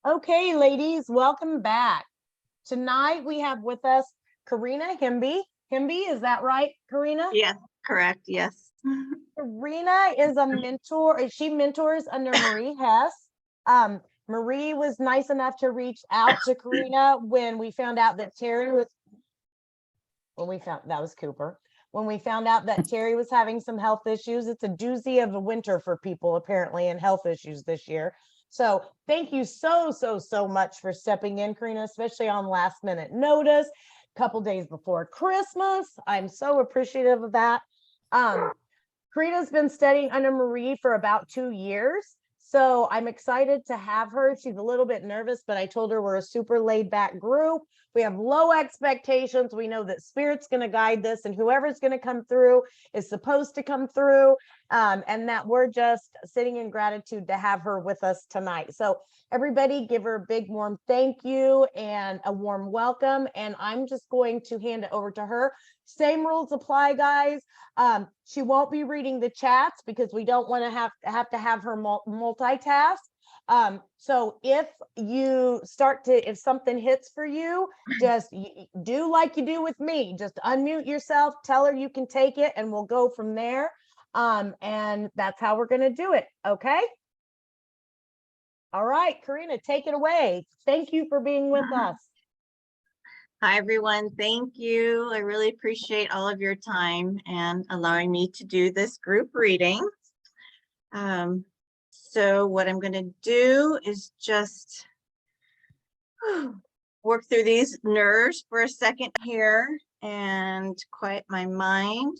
Okay, ladies, welcome back. Tonight we have with us Karina Hemby. Hemby, is that right, Karina? Yes, correct. Yes. Karina is a mentor. She mentors under Marie Hess. Marie was nice enough to reach out to Karina when we found out that Terry was, when we found that was Cooper. When we found out that Terry was having some health issues, it's a doozy of a winter for people apparently and health issues this year. So thank you so much for stepping in, Karina, especially on last minute notice, a couple days before Christmas. I'm so appreciative of that. Karina's been studying under Marie for about 2 years. So I'm excited to have her. She's a little bit nervous, but I told her we're a super laid back group. We have low expectations. We know that Spirit's going to guide this, and whoever's going to come through is supposed to come through. And that we're just sitting in gratitude to have her with us tonight. So everybody give her a big warm thank you and a warm welcome. And I'm just going to hand it over to her. Same rules apply, guys. She won't be reading the chats because we don't want to have her multitask. So if you start to, if something hits for you, just do like you do with me. Just unmute yourself, tell her you can take it, and we'll go from there. And that's how we're going to do it. Okay. All right, Karina, take it away. Thank you for being with us. Hi, everyone. Thank you. I really appreciate all of your time and allowing me to do this group reading. So what I'm going to do is just work through these nerves for a second here and quiet my mind.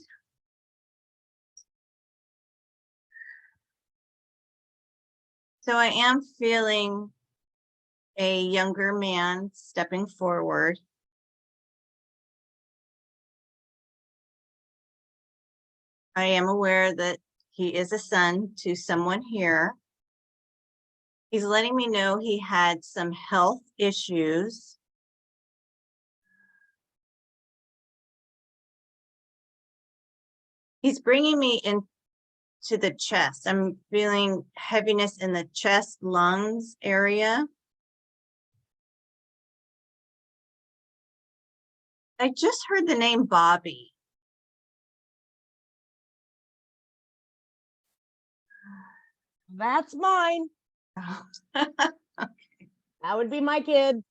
So I am feeling a younger man stepping forward. I am aware that he is a son to someone here. He's letting me know he had some health issues. He's bringing me into the chest. I'm feeling heaviness in the chest, lungs area. I just heard the name Bobby. That's mine. Okay. That would be my kid.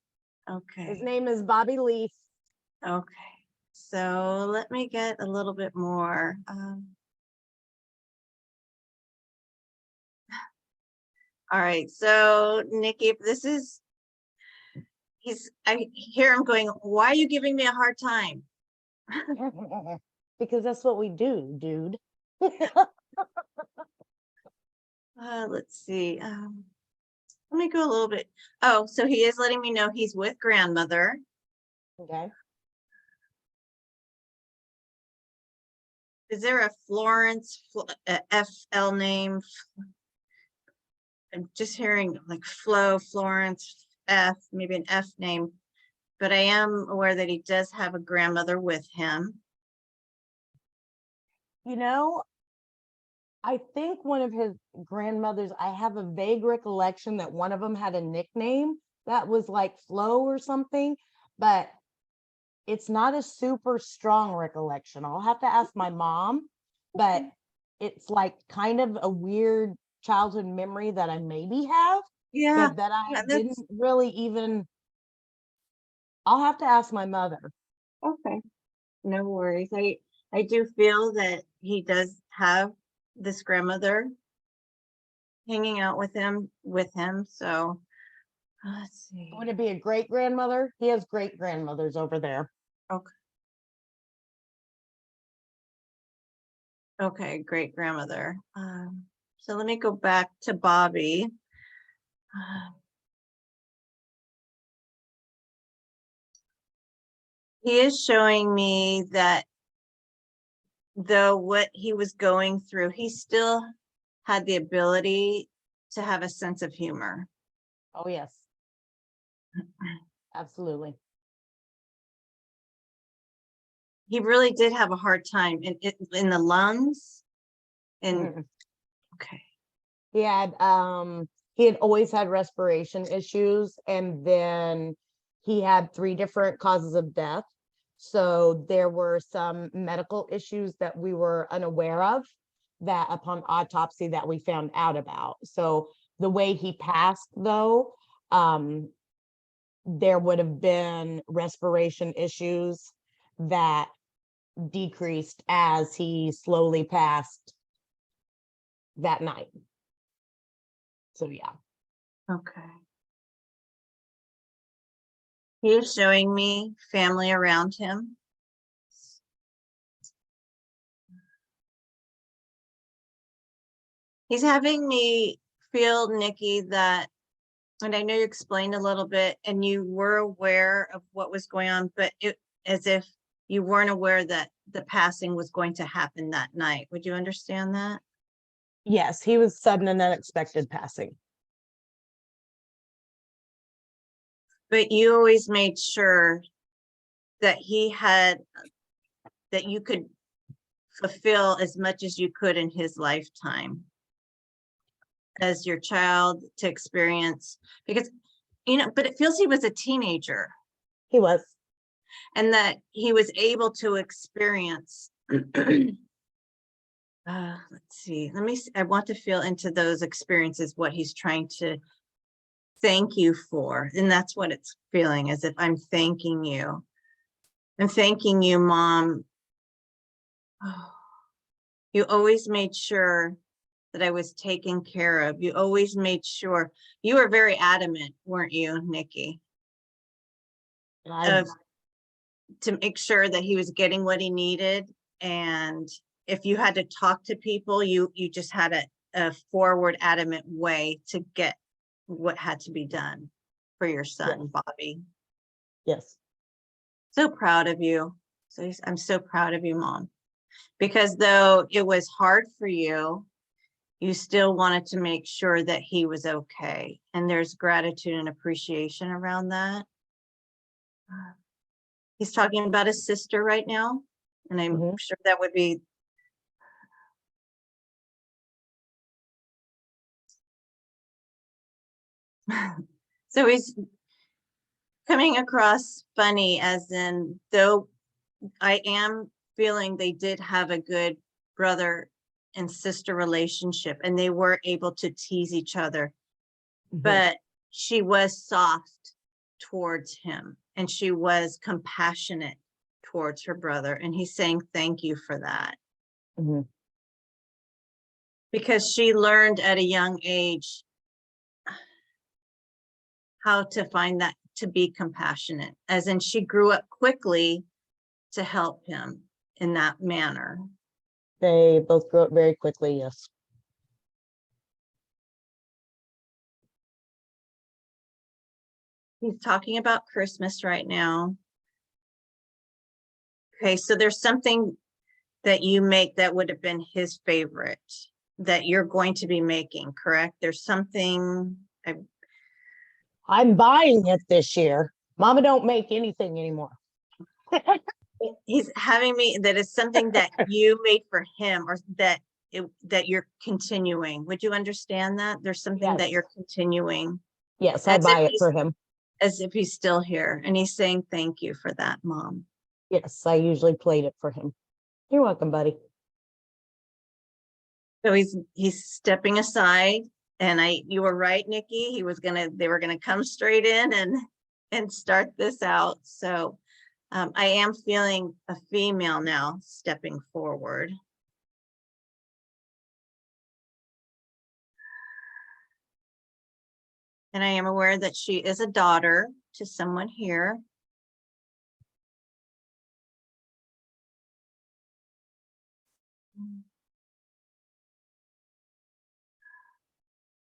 Okay. His name is Bobby Leaf. Okay. So let me get a little bit more. All right. So Nikki, if this is, I hear him going, why are you giving me a hard time? Because that's what we do, dude. Let's see. Let me go a little bit. Oh, so he is letting me know he's with grandmother. Okay. Is there a Florence FL name? I'm just hearing like Flo, Florence, F, maybe an F name, but I am aware that he does have a grandmother with him. You know, I think one of his grandmothers, I have a vague recollection that one of them had a nickname that was like Flo or something, but it's not a super strong recollection. I'll have to ask my mom, but it's like kind of a weird childhood memory that I maybe have, Yeah, but that I that's didn't really even, I'll have to ask my mother. okay. No worries. I do feel that he does have this grandmother hanging out with him. So let's see. Would it be a great grandmother? He has great grandmothers over there. Okay. Okay, great grandmother. So let me go back to Bobby. He is showing me that though what he was going through, he still had the ability to have a sense of humor. Oh, yes. Absolutely. He really did have a hard time in the lungs. And okay. He had he had always had respiration issues, and then he had 3 different causes of death. So there were some medical issues that we were unaware of, that upon autopsy that we found out about. So the way he passed, though, there would have been respiration issues that decreased as he slowly passed that night. So yeah. Okay. He is showing me family around him. He's having me feel, Nikki, that, and I know you explained a little bit and you were aware of what was going on, but it as if you weren't aware that the passing was going to happen that night. Would you understand that? Yes, he was sudden and unexpected passing. But you always made sure that he had, that you could fulfill as much as you could in his lifetime as your child to experience, because, but it feels he was a teenager He was. and that he was able to experience. Let's see, I want to feel into those experiences, what he's trying to thank you for. And that's what it's feeling, as if I'm thanking you. I'm thanking you, Mom. Oh, you always made sure that I was taken care of. You always made sure. You were very adamant, weren't you, Nikki? To make sure that he was getting what he needed. And if you had to talk to people, you just had a forward, adamant way to get what had to be done for your son, Bobby. Yes. So proud of you. I'm so proud of you, Mom, because though it was hard for you, you still wanted to make sure that he was okay. And there's gratitude and appreciation around that. He's talking about his sister right now, and I'm sure that would be. So he's coming across funny, as in, though I am feeling they did have a good brother and sister relationship and they were able to tease each other, but she was soft towards him and she was compassionate towards her brother. And he's saying thank you for that. Because she learned at a young age how to find that, to be compassionate, as in she grew up quickly to help him in that manner. They both grew up very quickly, yes. He's talking about Christmas right now. Okay, so there's something that you make that would have been his favorite that you're going to be making, correct? There's something. I'm buying it this year. Mama don't make anything anymore. He's having me, that is something that you made for him, or that you're continuing. Would you understand that? There's something that you're continuing. Yes, I buy it for him. As if he's still here, and he's saying thank you for that, Mom. Yes, I usually played it for him. You're welcome, buddy. So he's stepping aside, and you were right, Nikki. They were gonna come straight in and start this out. So I am feeling a female now stepping forward. And I am aware that she is a daughter to someone here.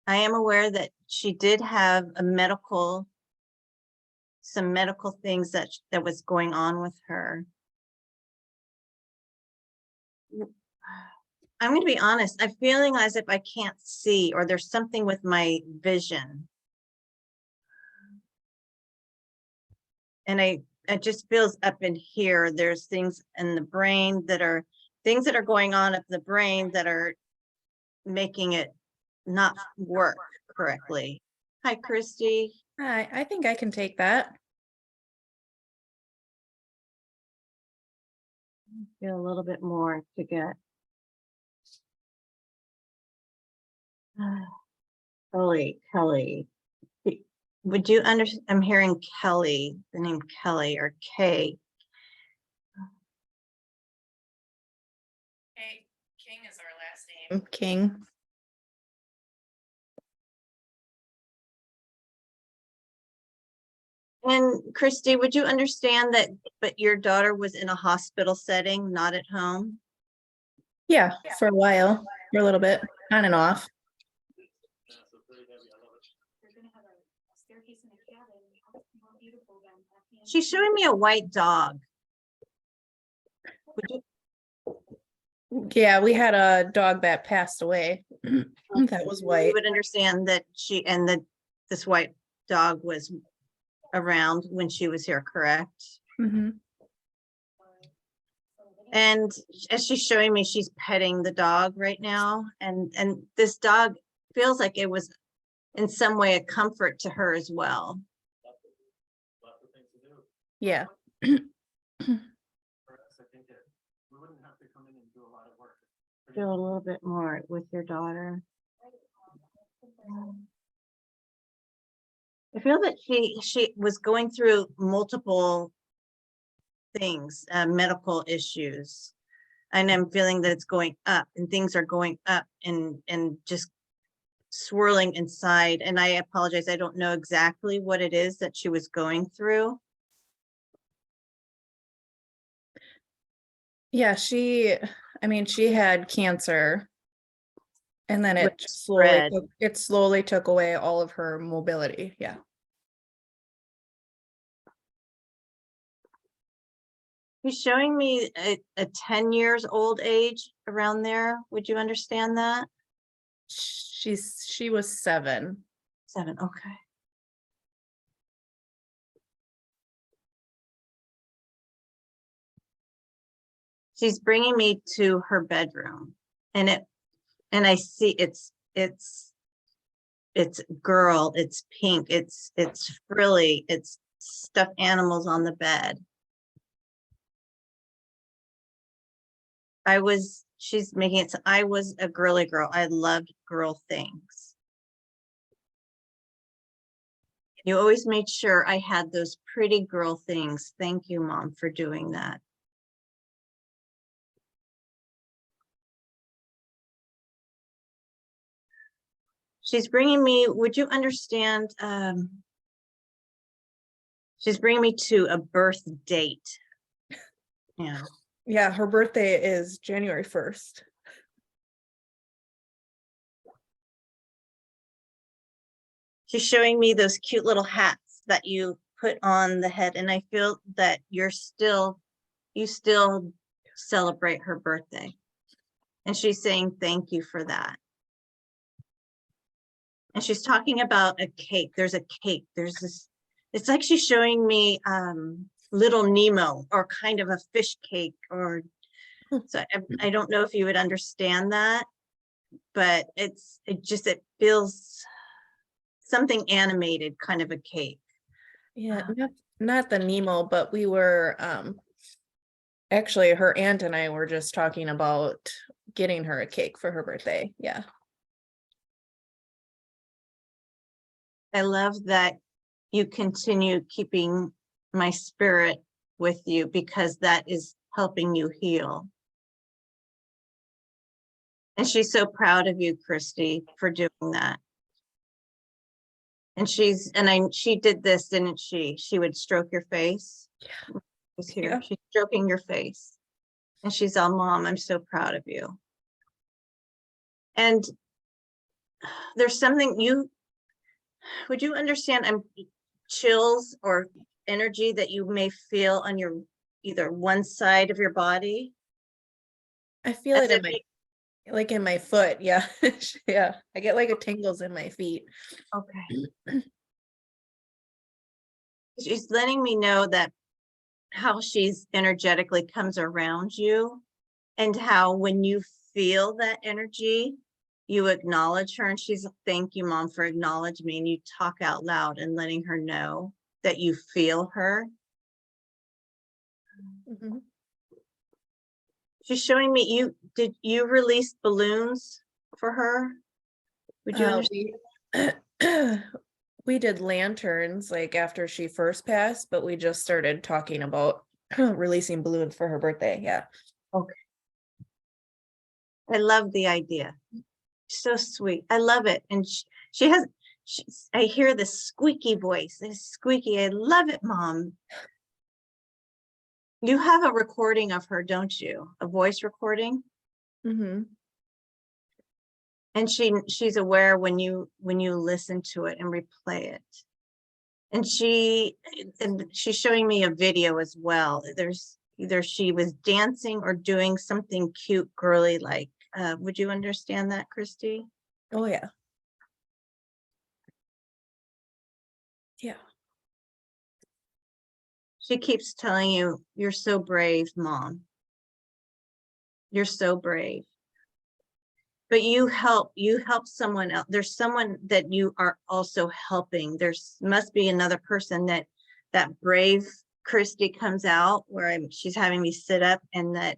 I am aware that she did have some medical things that was going on with her. I'm going to be honest. I'm feeling as if I can't see, or there's something with my vision. And it just feels up in here. There's things in the brain things that are going on up the brain that are making it not work correctly. Hi, Christy. I think I can take that. Feel a little bit more to get. Kelly. Would you understand? I'm hearing Kelly, the name Kelly or Kay. King is our last name. King. And Christy, would you understand that, but your daughter was in a hospital setting, not at home? Yeah, for a while, for a little bit, on and off. She's showing me a white dog. Would you, Yeah, we had a dog that passed away. That was you white. would understand that she and that this white dog was around when she was here, correct? Mhm. And as she's showing me, she's petting the dog right now. And this dog feels like it was in some way a comfort to her as well. Yeah. Feel a little bit more with your daughter. I feel that she was going through multiple things, medical issues. And I'm feeling that it's going up and things are going up and just swirling inside. And I apologize, I don't know exactly what it is that she was going through. Yeah, she had cancer. And then Which it spread. slowly took away all of her mobility. Yeah. He's showing me a 10 years old age around there. Would you understand that? She was 7. 7, okay. She's bringing me to her bedroom and I see it's girl, it's pink, it's frilly, it's stuffed animals on the bed. She's making it so I was a girly girl. I loved girl things. You always made sure I had those pretty girl things. Thank you, Mom, for doing that. She's bringing me, would you understand? She's bringing me to a birth date. Yeah. Yeah, her birthday is January 1st. She's showing me those cute little hats that you put on the head. And I feel that you still celebrate her birthday. And she's saying, thank you for that. And she's talking about a cake. There's a cake. There's this, it's like she's showing me Little Nemo or kind of a fish cake or, so I don't know if you would understand that, but it feels something animated, kind of a cake. Yeah, not the Nemo, but we were actually her aunt and I were just talking about getting her a cake for her birthday. Yeah. I love that you continue keeping my spirit with you because that is helping you heal. And she's so proud of you, Christy, for doing that. And she did this, didn't she? She would stroke your face. Yeah. Was here. Yeah. She's stroking your face. And she's all, Mom, I'm so proud of you. And there's something would you understand? Chills or energy that you may feel on your either one side of your body. I feel As it if in my foot. Yeah. Yeah. I get like a tingles in my feet. Okay. She's letting me know that how she's energetically comes around you and how when you feel that energy, you acknowledge her and she's like, thank you, Mom, for acknowledging me. And you talk out loud and letting her know that you feel her. Mhm. She's showing me did you release balloons for her? Would you understand? We did lanterns like after she first passed, but we just started talking about releasing balloons for her birthday. Yeah. Okay. I love the idea. So sweet. I love it. And she has, I hear this squeaky voice. This squeaky. I love it, Mom. You have a recording of her, don't you? A voice recording? Mm-hmm. And she's aware when you listen to it and replay it. And she's showing me a video as well. There's either she was dancing or doing something cute, girly like. Would you understand that, Christy? Oh yeah. Yeah. She keeps telling you, you're so brave, Mom. You're so brave. But you help someone else. There's someone that you are also helping. There's must be another person that brave Christy comes out where she's having me sit up, and that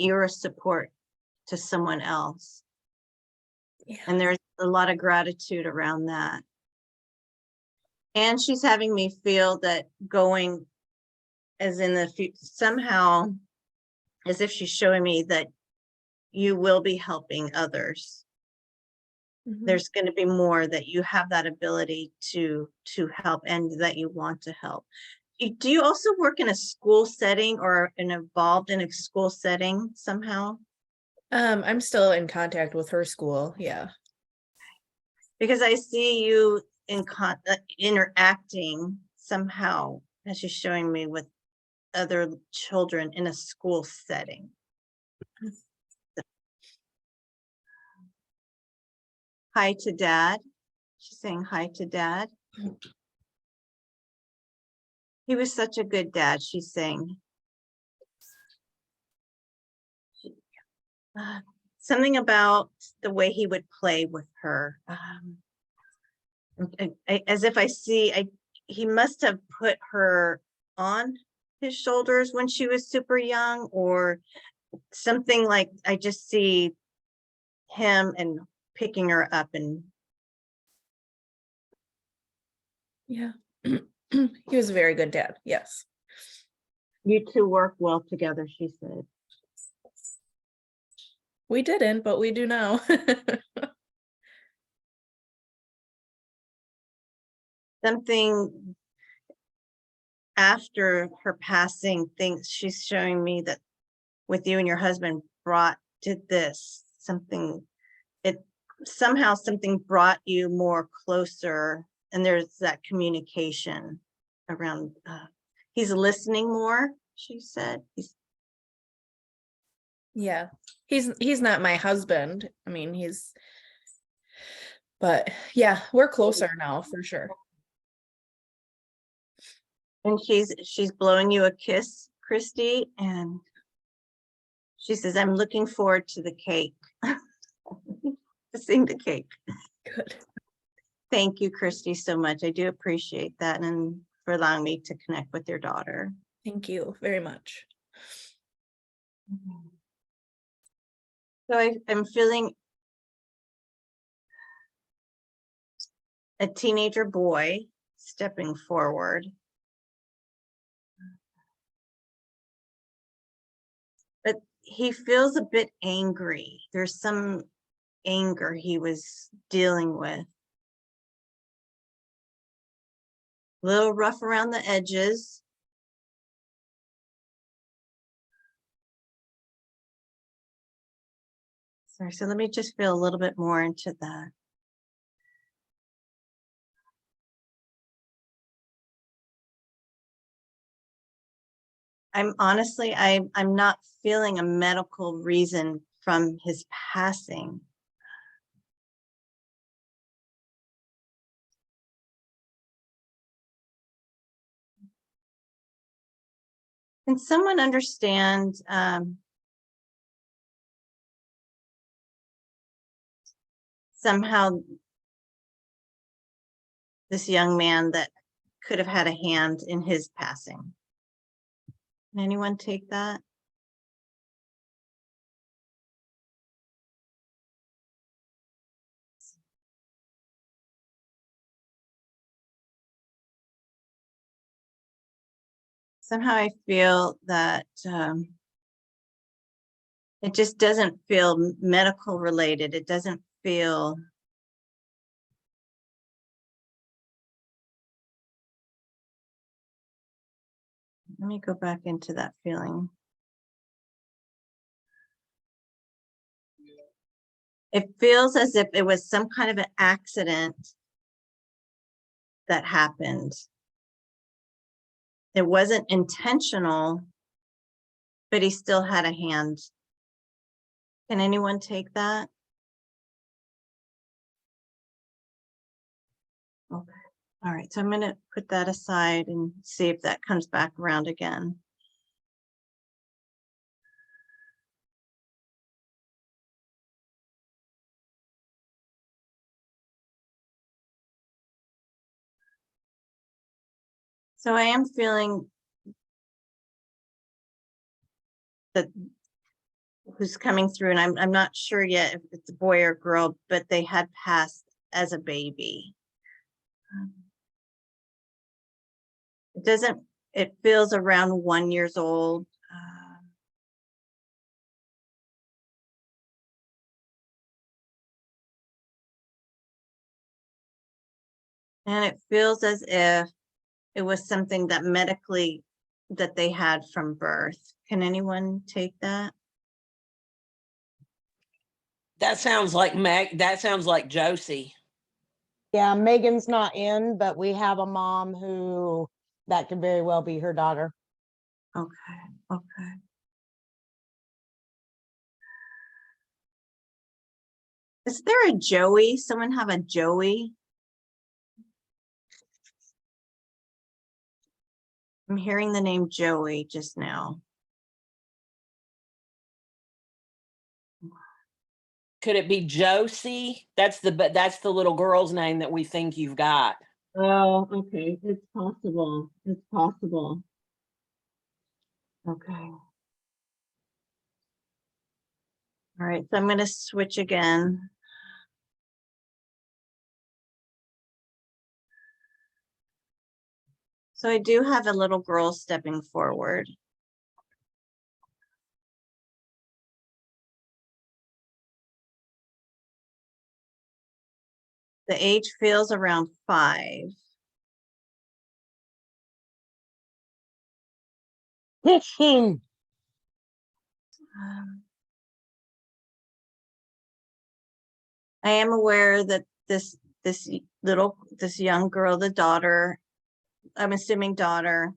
you're a support to someone else. Yeah. And there's a lot of gratitude around that. And she's having me feel that going as in the future, somehow, as if she's showing me that you will be helping others. Mhm. There's going to be more, that you have that ability to help and that you want to help. Do you also work in a school setting or involved in a school setting somehow? I'm still in contact with her school. Yeah. Because I see you interacting somehow, as she's showing me, with other children in a school setting. Hi to Dad. She's saying hi to Dad. He was such a good dad, she's saying. Something about the way he would play with her. As if I see, he must have put her on his shoulders when she was super young, or something like, I just see him and picking her up. And Yeah. He was a very good dad. Yes. you two work well together, she said. We didn't, but we do now. Something after her passing, things she's showing me that with you and your husband did this something, it somehow something brought you more closer, and there's that communication around. He's listening more, she said. Yeah. He's not my husband. I mean, but yeah, we're closer now for sure. And she's blowing you a kiss, Christy, and she says, I'm looking forward to the cake. To seeing the cake. Good. Thank you, Christy, so much. I do appreciate that, and for allowing me to connect with your daughter. Thank you very much. So I'm feeling a teenager boy stepping forward. But he feels a bit angry. There's some anger he was dealing with. A little rough around the edges. Sorry, so let me just feel a little bit more into that. I'm not feeling a medical reason from his passing. Can someone understand somehow this young man that could have had a hand in his passing. Can anyone take that? Somehow I feel that it just doesn't feel medical related. It doesn't feel. Let me go back into that feeling. It feels as if it was some kind of an accident that happened. It wasn't intentional, but he still had a hand. Can anyone take that? Okay. All right, so I'm going to put that aside and see if that comes back around again. So I am feeling that who's coming through, and I'm not sure yet if it's a boy or girl, but they had passed as a baby. It doesn't, it feels around 1 year old. And it feels as if it was something that medically that they had from birth. Can anyone take that? That sounds like that sounds like Josie. Yeah, Megan's not in, but we have a mom who that could very well be her daughter. Okay, okay. Is there a Joey? Someone have a Joey? I'm hearing the name Joey just now. Could it be Josie? That's the little girl's name that we think you've got. Oh, okay. It's possible. It's possible. Okay. All right, so I'm going to switch again. So I do have a little girl stepping forward. The age feels around 5. I am aware that this young girl, the daughter, I'm assuming daughter,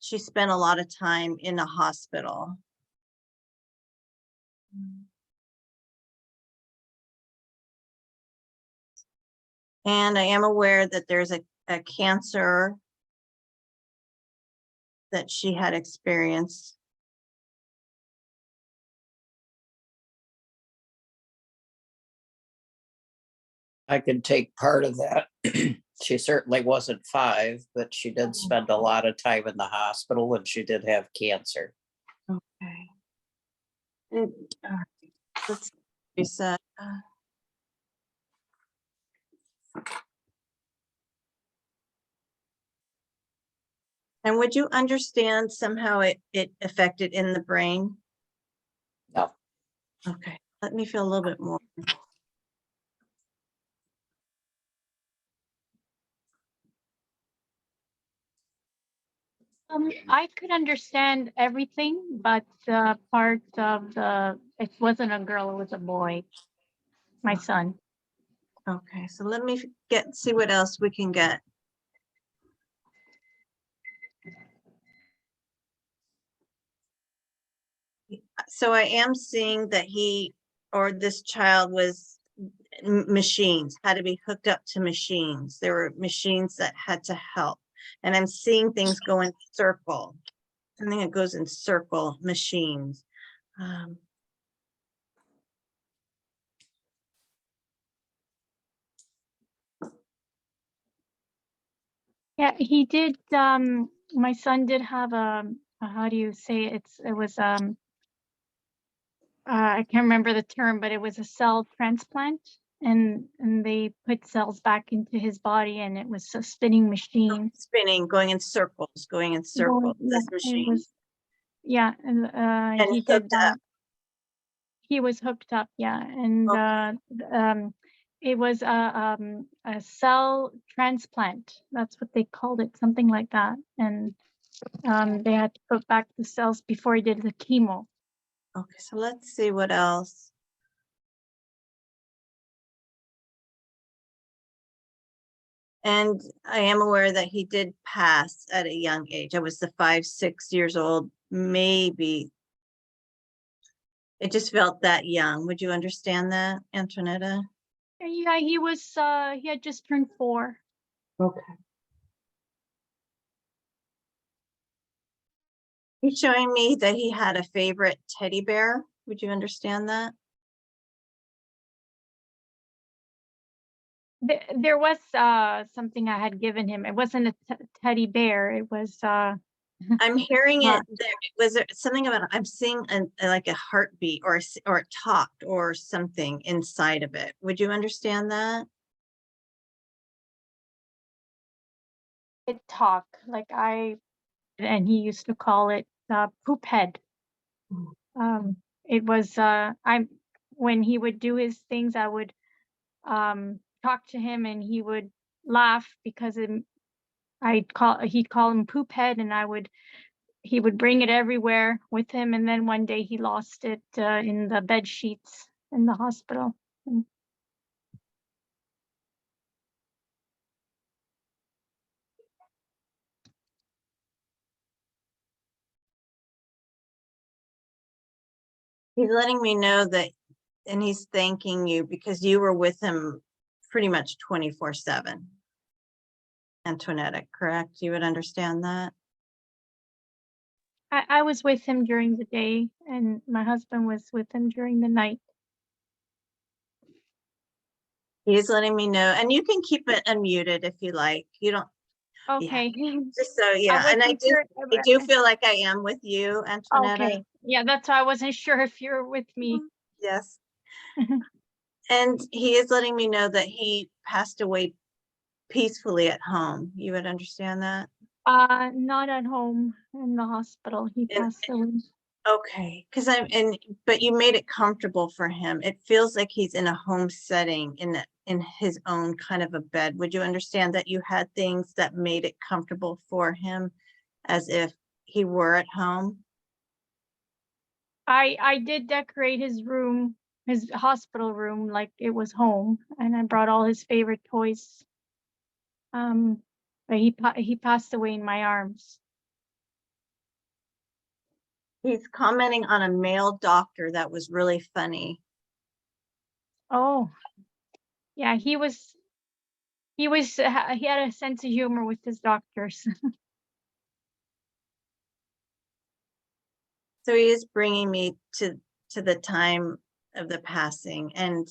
she spent a lot of time in a hospital. And I am aware that there's a cancer that she had experienced. I could take part of that. She certainly wasn't 5, but she did spend a lot of time in the hospital and she did have cancer. Okay. All right. Let's reset. And would you understand somehow it affected in the brain? No. Okay, let me feel a little bit more. I could understand everything, but part of it wasn't a girl, it was a boy, my son. Okay, so let me see what else we can get. So I am seeing that he or this child was machines, had to be hooked up to machines. There were machines that had to help. And I'm seeing things go in circle. Something that goes in circle, machines. Yeah, he did, my son did have how do you say it? It was, I can't remember the term, but it was a cell transplant. And they put cells back into his body, and it was a spinning machine. Spinning, going in circles, Yeah, this it machine. was, yeah, and And he did hooked that. up. He was hooked up, yeah, and it was a cell transplant. That's what they called it, something like that. And they had to put back the cells before he did the chemo. Okay, so let's see what else. And I am aware that he did pass at a young age. I was the 5, 6 years old, maybe. It just felt that young. Would you understand that, Antonetta? Yeah, he had just turned 4. Okay. He's showing me that he had a favorite teddy bear. Would you understand that? There was something I had given him. It wasn't a teddy bear. It was I'm hearing Huh. it. Was there something about, I'm seeing like a heartbeat or it talked or something inside of it. Would you understand that? it talk like and he used to call it poop head. It was when he would do his things, I would talk to him, and he would laugh because he'd call him poop head, and he would bring it everywhere with him. And then one day he lost it in the bed sheets in the hospital. And He's letting me know that, and he's thanking you because you were with him pretty much 24/7. Antoinette, correct? You would understand that? I was with him during the day, and my husband was with him during the night. He's letting me know, and you can keep it unmuted if you like. You don't, Okay. just so, yeah. And wasn't sure. I do feel like I am with you, Antoinette. Okay. Yeah, that's why I wasn't sure if you're with me. Yes. And he is letting me know that he passed away peacefully at home. You would understand that? Not at home, in the hospital. He And- passed away. Okay, because but you made it comfortable for him. It feels like he's in a home setting in his own kind of a bed. Would you understand that you had things that made it comfortable for him as if he were at home? I did decorate his room, his hospital room, like it was home, and I brought all his favorite toys. But he passed away in my arms. He's commenting on a male doctor that was really funny. Oh, yeah, he had a sense of humor with his doctors. So he is bringing me to the time of the passing, and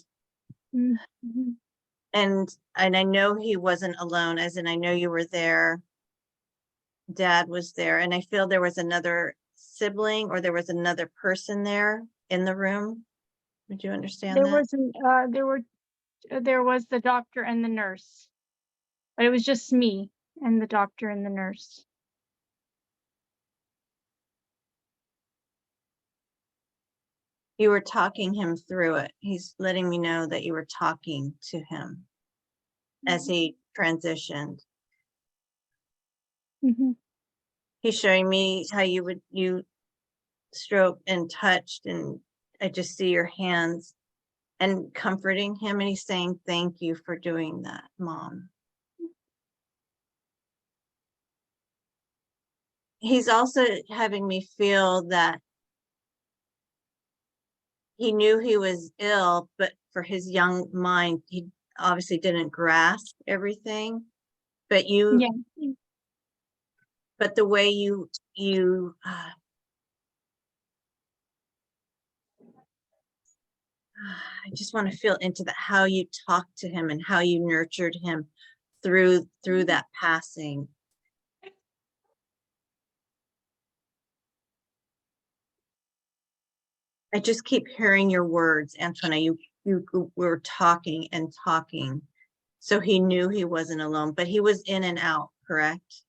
Mhm. and I know he wasn't alone, as in I know you were there. Dad was there, and I feel there was another sibling or there was another person there in the room. Would you understand There that? wasn't, there was the doctor and the nurse, but it was just me and the doctor and the nurse. You were talking him through it. He's letting me know that you were talking to him as he transitioned. Mhm. He's showing me how you stroked and touched, and I just see your hands and comforting him, and he's saying, thank you for doing that, Mom. He's also having me feel that he knew he was ill, but for his young mind, he obviously didn't grasp everything. But Yeah. but the way I just want to feel into that, how you talked to him and how you nurtured him through that passing. I just keep hearing your words, Antoinette. You were talking and talking. So he knew he wasn't alone, but he was in and out, correct?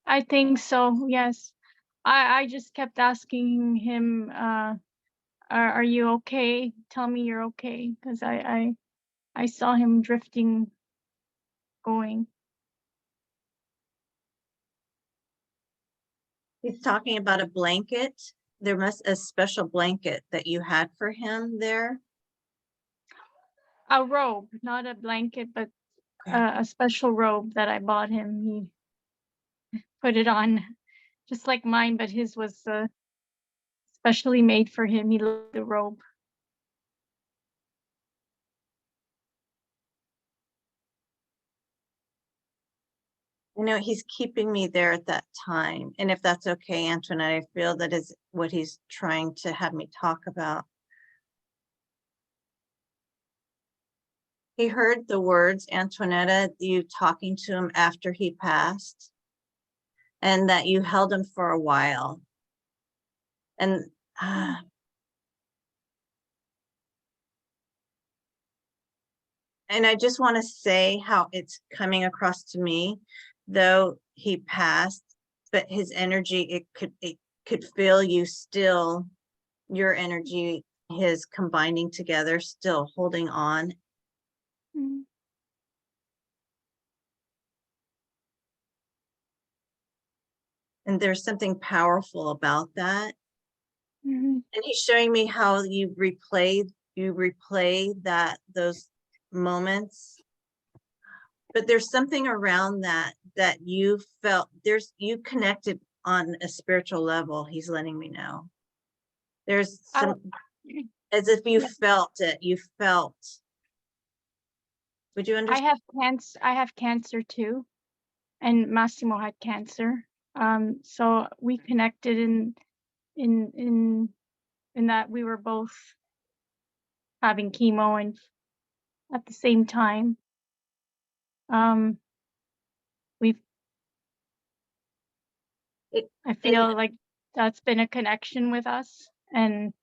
I think so, yes. I just kept asking him, are you okay? Tell me you're okay, because I saw him drifting, going. He's talking about a blanket. There must a special blanket that you had for him there. A robe, not a blanket, but a special robe that I bought him. He put it on just like mine, but his was specially made for him. He loved the robe. I know he's keeping me there at that time. And if that's okay, Antoinette, I feel that is what he's trying to have me talk about. He heard the words, Antoinette, you talking to him after he passed, and that you held him for a while. And and I just want to say how it's coming across to me, though he passed, but his energy, it could feel you still, your energy, his combining together, still holding on. Mm. And there's something powerful about that. Mhm. And he's showing me how you replay those moments. But there's something around that you felt, you connected on a spiritual level. He's letting me know. There's some, as if you Yeah. felt it, would you I understand? have cancer too, and Massimo had cancer. So we connected in that we were both having chemo and at the same time. We've It- I feel like that's been a connection with us, and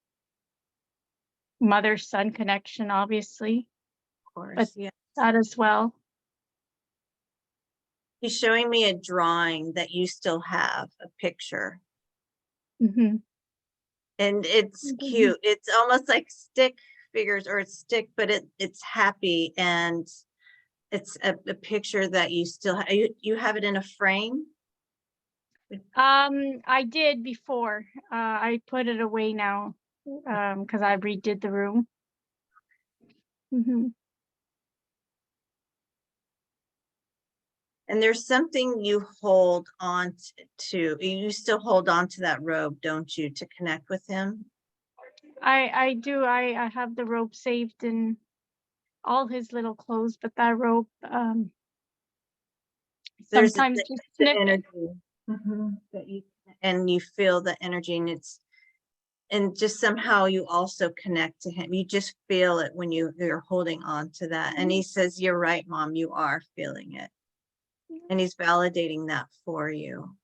mother-son connection, obviously, Of course, but yeah. that as well. He's showing me a drawing that you still have, a picture. Hmm. And it's Mhm. cute. It's almost like stick figures, or it's stick, but it's happy, and it's a picture that you still you have it in a frame. I did before. I put it away now, because I redid the room. Hmm. And there's something you hold on to. You still hold on to that robe, don't you, to connect with him? I do. I have the rope saved in all his little clothes, but that rope, There's sometimes just the snip it. energy that you, and you feel the energy, and it's, and just somehow you also connect to him. You just feel it when you're holding on to that. And he says, you're right, Mom, you are feeling it. And he's validating that for you.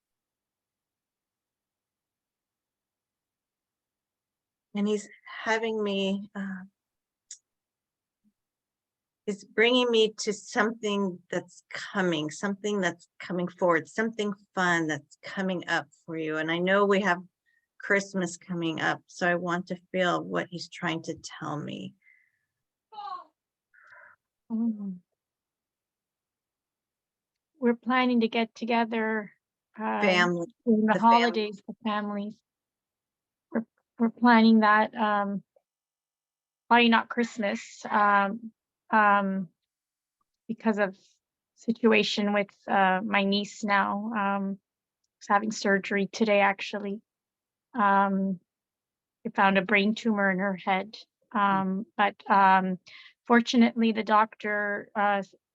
And he's having me, is bringing me to something that's coming forward, something fun that's coming up for you. And I know we have Christmas coming up, so I want to feel what he's trying to tell me. Mhm. We're planning to get together Family, during the the family. holidays, the families. We're planning that, probably not Christmas, because of situation with my niece now. She's having surgery today, actually. They found a brain tumor in her head. But fortunately, the doctor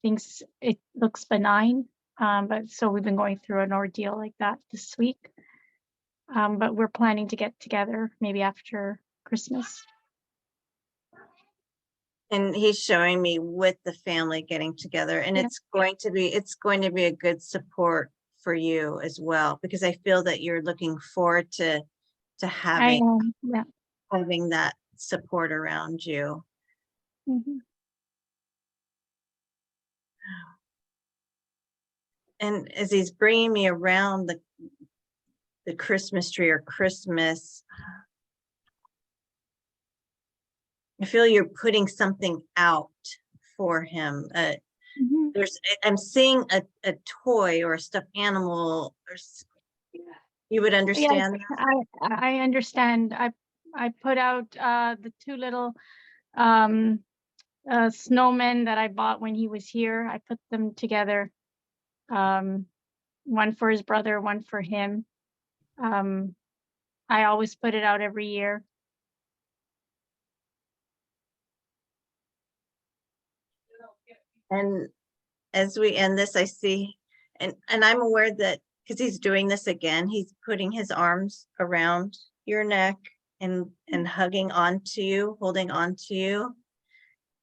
thinks it looks benign. But so we've been going through an ordeal like that this week. But we're planning to get together maybe after Christmas. And he's showing me with the family getting together, and Yeah. it's going to be a good support for you as well, because I feel that you're looking forward to I having am, yeah. having that support around you. Mhm. And as he's bringing me around the Christmas tree or Christmas, I feel you're putting something out for him. Mhm. I'm seeing a toy or a stuffed animal, or you would Yes, understand that? I understand. I put out the two little um snowmen that I bought when he was here. I put them together. One for his brother, one for him. I always put it out every year. And as we end this, I see, and I'm aware that because he's doing this again, he's putting his arms around your neck and hugging onto you, holding onto you,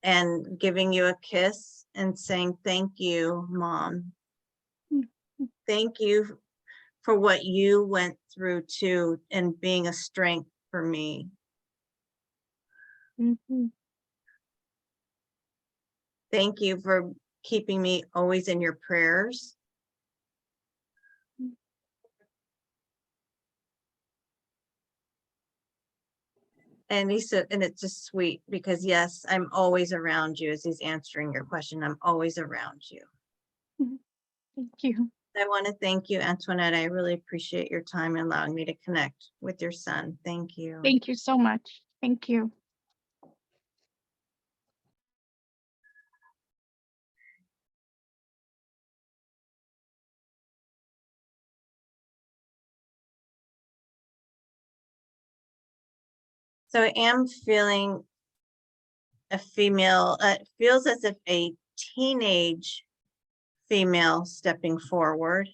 and giving you a kiss and saying, "Thank you, Mom. Thank you for what you went through too, and being a strength for me. Mhm. Thank you for keeping me always in your prayers." And he said, and it's just sweet because yes, I'm always around you as he's answering your question. I'm always around you. Thank you. I want to thank you, Antoinette. I really appreciate your time and allowing me to connect with your son. Thank you. Thank you so much. Thank you. So I am feeling a female, it feels as if a teenage female stepping forward.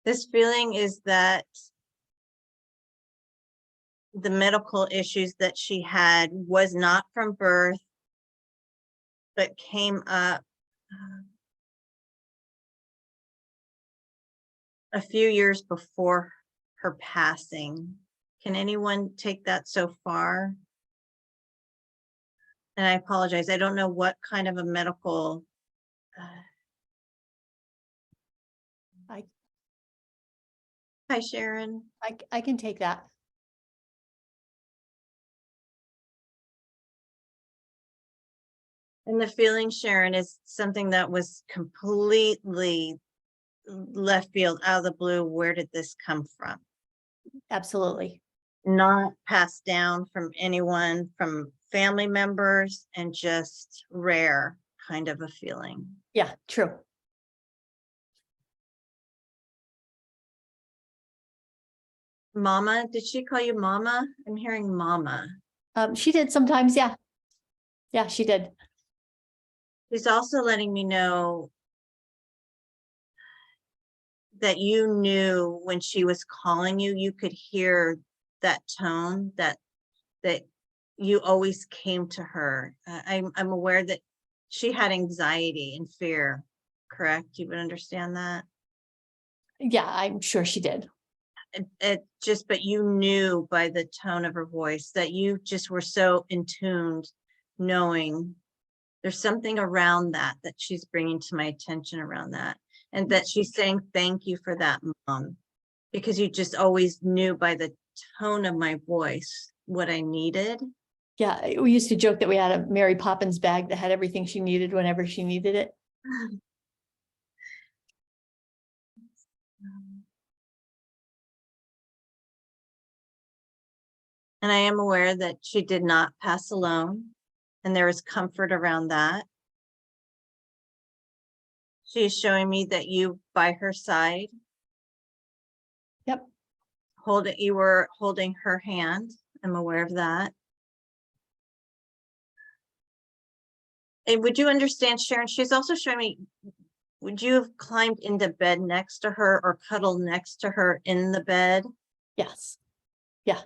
This feeling is that the medical issues that she had was not from birth, but came up a few years before her passing. Can anyone take that so far? And I apologize, I don't know what kind of a medical. I- Hi, Sharon. I can take that. And the feeling, Sharon, is something that was completely left field, out of the blue. Where did this come from? Absolutely. Not passed down from anyone, from family members, and just rare kind of a feeling. Yeah, true. Mama, did she call you Mama? I'm hearing Mama. She did sometimes, yeah. Yeah, she did. She's also letting me know that you knew when she was calling you, you could hear that tone, that you always came to her. I'm aware that she had anxiety and fear, correct? You would understand that? Yeah, I'm sure she did. It just, but you knew by the tone of her voice that you just were so in tuned, knowing there's something around that she's bringing to my attention around that. And that she's saying, thank you for that, Mom, because you just always knew by the tone of my voice what I needed. Yeah, we used to joke that we had a Mary Poppins bag that had everything she needed whenever she needed it. And I am aware that she did not pass alone, and there is comfort around that. She is showing me that you by her side. Yep. You were holding her hand. I'm aware of that. And would you understand, Sharon? She's also showing me, would you have climbed into bed next to her or cuddled next to her in the bed? Yes. Yeah.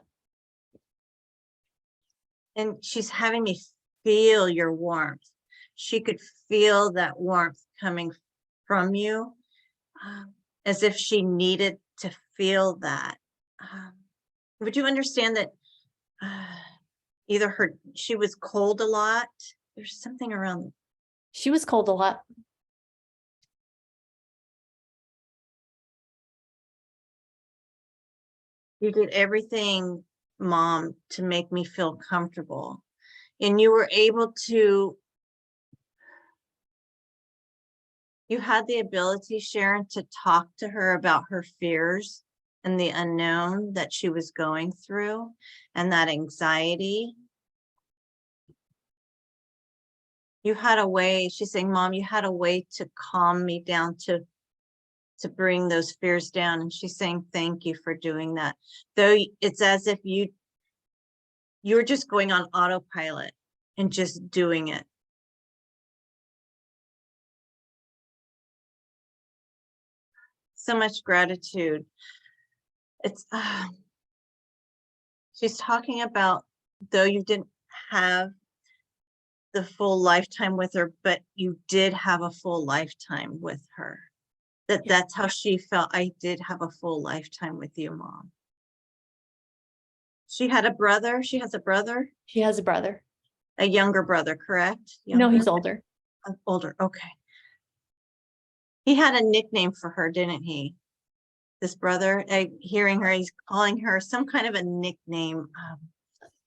And she's having me feel your warmth. She could feel that warmth coming from you, as if she needed to feel that. Would you understand that either she was cold a lot? There's something around. She was cold a lot. You did everything, Mom, to make me feel comfortable. And you were able to, you had the ability, Sharon, to talk to her about her fears and the unknown that she was going through and that anxiety. You had a way, she's saying, Mom, you had a way to calm me down, to bring those fears down. And she's saying, thank you for doing that. Though it's as if you're just going on autopilot and just doing it. So much gratitude. It's, she's talking about, though you didn't have the full lifetime with her, but you did have a full lifetime with her. That's how she felt. I did have a full lifetime with you, Mom. She had a brother. She has a brother. She has a brother. A younger brother, correct? No, he's Younger? older. Older. Okay. He had a nickname for her, didn't he? This brother, hearing her, he's calling her some kind of a nickname.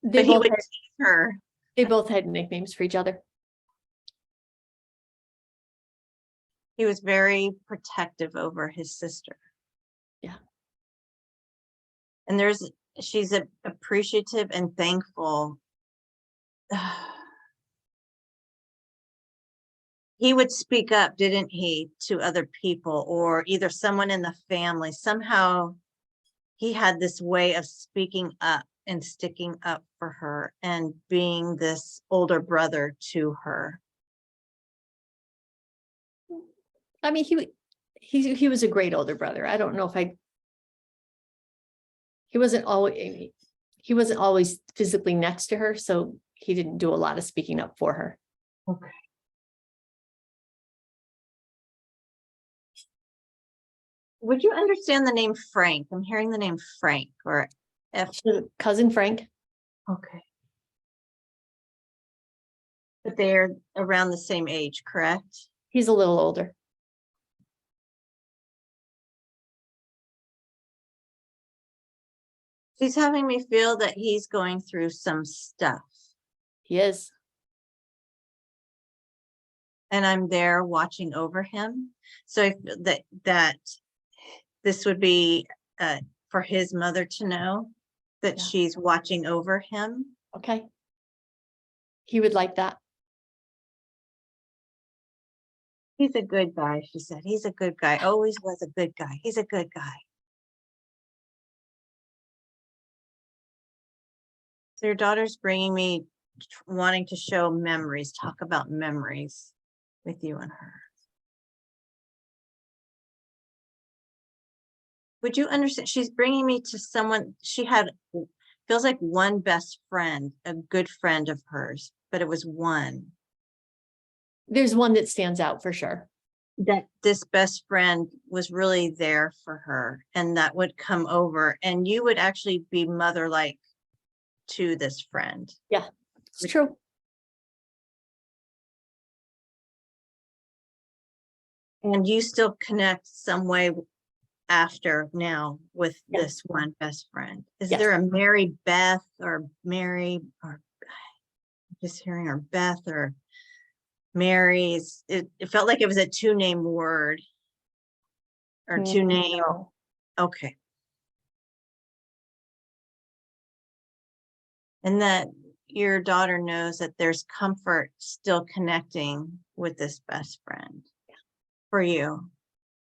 They But he both would had, tease her. they both had nicknames for each other. He was very protective over his sister. Yeah. And she's appreciative and thankful. He would speak up, didn't he, to other people or either someone in the family. Somehow he had this way of speaking up and sticking up for her and being this older brother to her. I mean, he was a great older brother. I don't know if he wasn't always physically next to her, so he didn't do a lot of speaking up for her. Okay. Would you understand the name Frank? I'm hearing the name Frank or F. Cousin Frank. Okay. But they're around the same age, correct? He's a little older. She's having me feel that he's going through some stuff. He is. And I'm there watching over him. So I feel that this would be for his mother to know that Yeah. she's watching over him. Okay. He would like that. He's a good guy, she said. He's a good guy. Always was a good guy. He's a good guy. So your daughter's bringing me, wanting to show memories, talk about memories with you and her. Would you understand? She's bringing me to someone, feels like one best friend, a good friend of hers, but it was one. There's one that stands out for sure. That this best friend was really there for her and that would come over and you would actually be mother-like to this friend. Yeah, it's true. And you still connect some way after now with Yeah. this one best friend. Is Yes. there a Mary Beth or Mary or I'm just hearing her Beth or Mary's? It felt like it was a two-name word or two-name. No. Okay. And that your daughter knows that there's comfort still connecting with this best friend for you.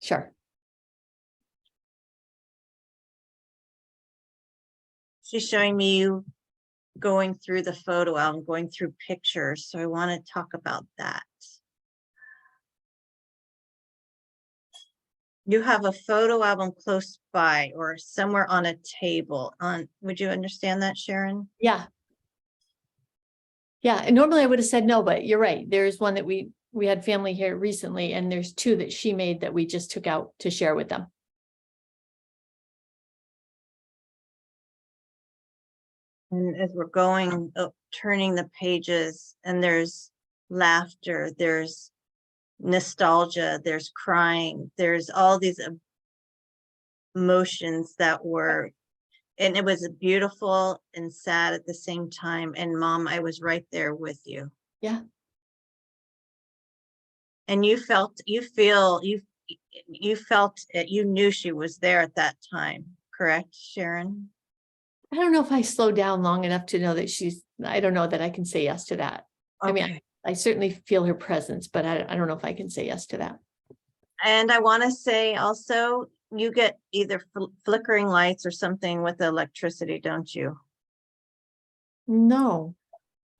Sure. She's showing me you going through the photo album, going through pictures. So I want to talk about that. You have a photo album close by or somewhere on a table would you understand that, Sharon? Yeah. Yeah, and normally I would have said no, but you're right. There's one that we We had family here recently, and there's 2 that she made that we just took out to share with them. And as we're going, turning the pages, and there's laughter, there's nostalgia, there's crying, there's all these emotions that were, and it was beautiful and sad at the same time. And Mom, I was right there with you. Yeah. And you felt it, you knew she was there at that time, correct, Sharon? I don't know if I slowed down long enough to know that I don't know that I can say yes to that. I mean, Okay. I certainly feel her presence, but I don't know if I can say yes to that. And I want to say also, you get either flickering lights or something with the electricity, don't you? No.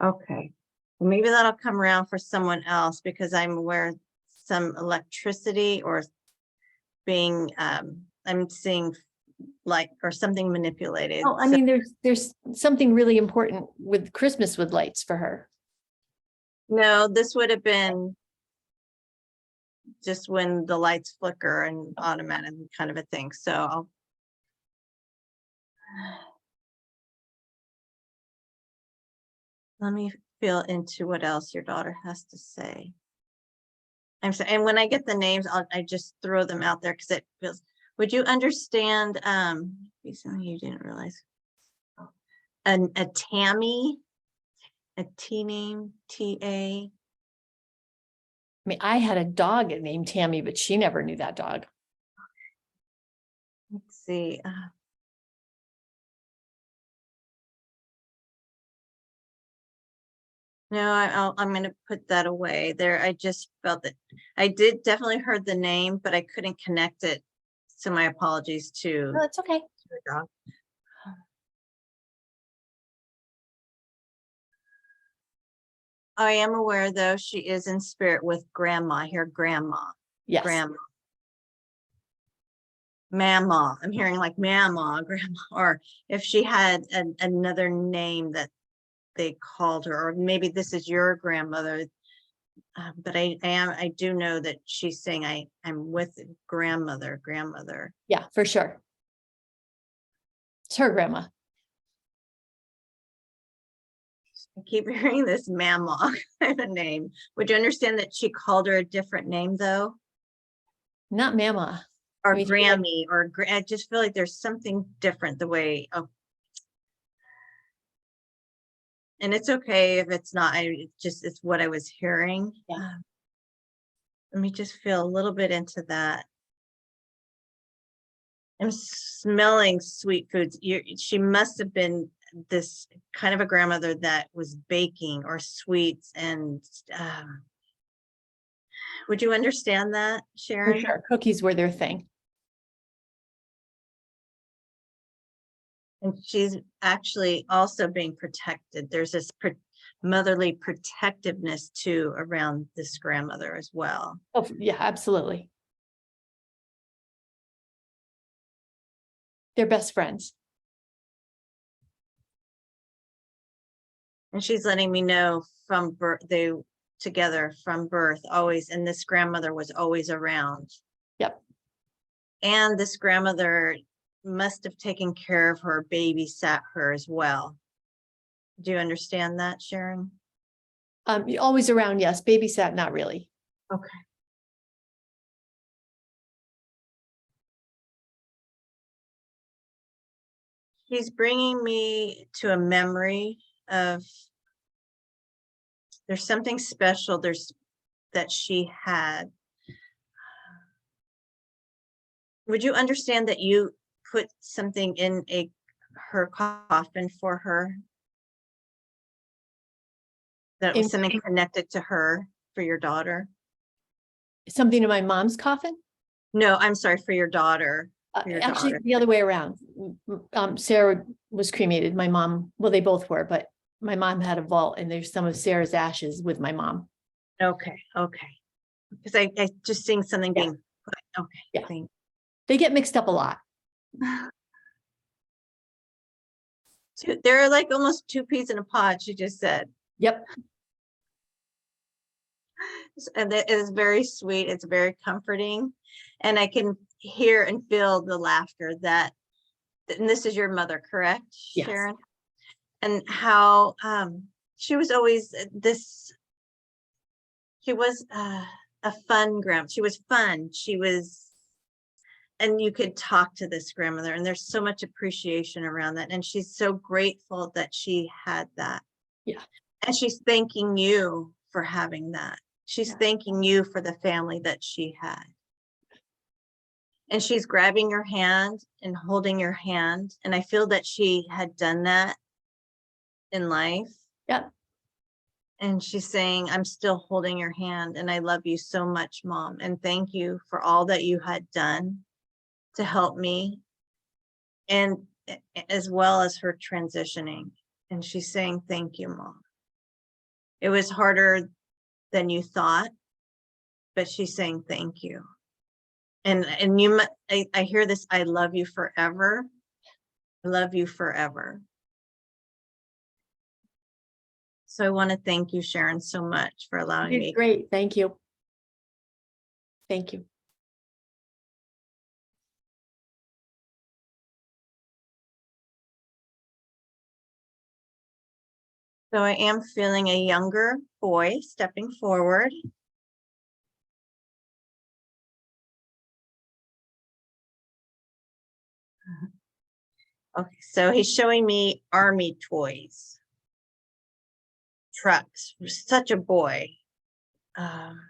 Okay. Well, maybe that'll come around for someone else, because I'm aware some electricity or being, I'm seeing like, or something manipulated. Oh, I So- mean, there's something really important with Christmas with lights for her. No, this would have been just when the lights flicker and automatic kind of a thing. So let me feel into what else your daughter has to say. I'm sorry, and when I get the names, I just throw them out there because it feels. Would you understand? Something you didn't realize. A Tammy, a T name, T-A. I mean, I had a dog named Tammy, but she never knew that dog. Let's see. No, I'm going to put that away there. I just felt that I did definitely heard the name, but I couldn't connect it. So my apologies to No, it's okay. the dog. I am aware, though, she is in spirit with grandma here. Grandma, Yes. grandma, mama. I'm hearing like mama, grandma, or if she had another name that they called her, or maybe this is your grandmother. But I do know that she's saying I'm with grandmother. Yeah, for sure. It's her grandma. I keep hearing this mama kind of name. Would you understand that she called her a different name though? Not Mama. Or I mean, she like- Grammy, or I just feel like there's something different the way. Oh. And it's okay if it's not, it's what I was hearing. Yeah. Let me just feel a little bit into that. I'm smelling sweet foods. She must have been this kind of a grandmother that was baking or sweets. And would you understand that, For Sharon? sure. Cookies were their thing. And she's actually also being protected. There's this motherly protectiveness too around this grandmother as well. Oh, yeah, absolutely. They're best friends. And she's letting me know from birth, they together from birth always, and this grandmother was always around. Yep. And this grandmother must have taken care of her, babysat her as well. Do you understand that, Sharon? Always around, yes. Babysat, not really. Okay. She's bringing me to a memory of, there's something special that she had. Would you understand that you put something in her coffin for her? That was something connected to her for your daughter? Something in my mom's coffin? No, I'm sorry, for your daughter. Your Actually, daughter. the other way around. Sarah was cremated. My mom, well, they both were, but my mom had a vault and there's some of Sarah's ashes with my mom. Okay. Because I just seeing something Yeah. being put. Okay. Yeah. Thank They get mixed up a lot. They're like almost two peas in a pod, she just said. Yep. And it is very sweet. It's very comforting. And I can hear and feel the laughter that, and this is your mother, correct, Yes. Sharon? And how she was always she was a fun she was fun. She was, and you could talk to this grandmother, and there's so much appreciation around that. And she's so grateful that she had that. Yeah. And she's thanking you for having that. She's Yeah. thanking you for the family that she had. And she's grabbing your hand and holding your hand. And I feel that she had done that in life. Yep. And she's saying, I'm still holding your hand, and I love you so much, Mom. And thank you for all that you had done to help me, and as well as her transitioning. And she's saying, thank you, Mom. It was harder than you thought, but she's saying, thank you. And you, I hear this, I love you forever. I love you forever. So I want to thank you, Sharon, so much for allowing You me. did great. Thank you. Thank you. So I am feeling a younger boy stepping forward. Okay, so he's showing me army toys, trucks, such a boy. And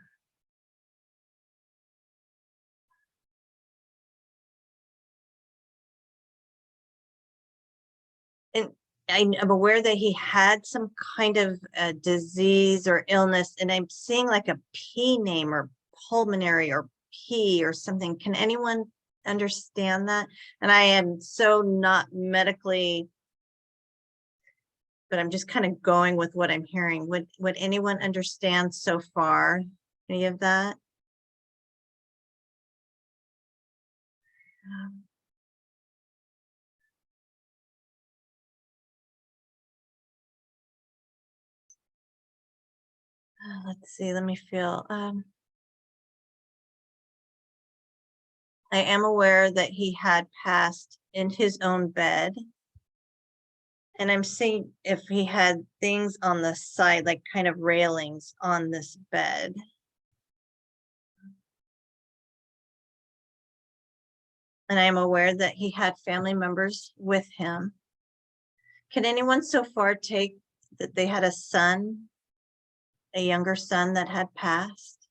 I'm aware that he had some kind of a disease or illness, and I'm seeing like a P name or pulmonary or P or something. Can anyone understand that? And I am so not medically, but I'm just kind of going with what I'm hearing. Would anyone understand so far any of that? Let's see, let me feel. I am aware that he had passed in his own bed. And I'm seeing if he had things on the side, like kind of railings on this bed. And I'm aware that he had family members with him. Can anyone so far take that they had a son, a younger son that had passed?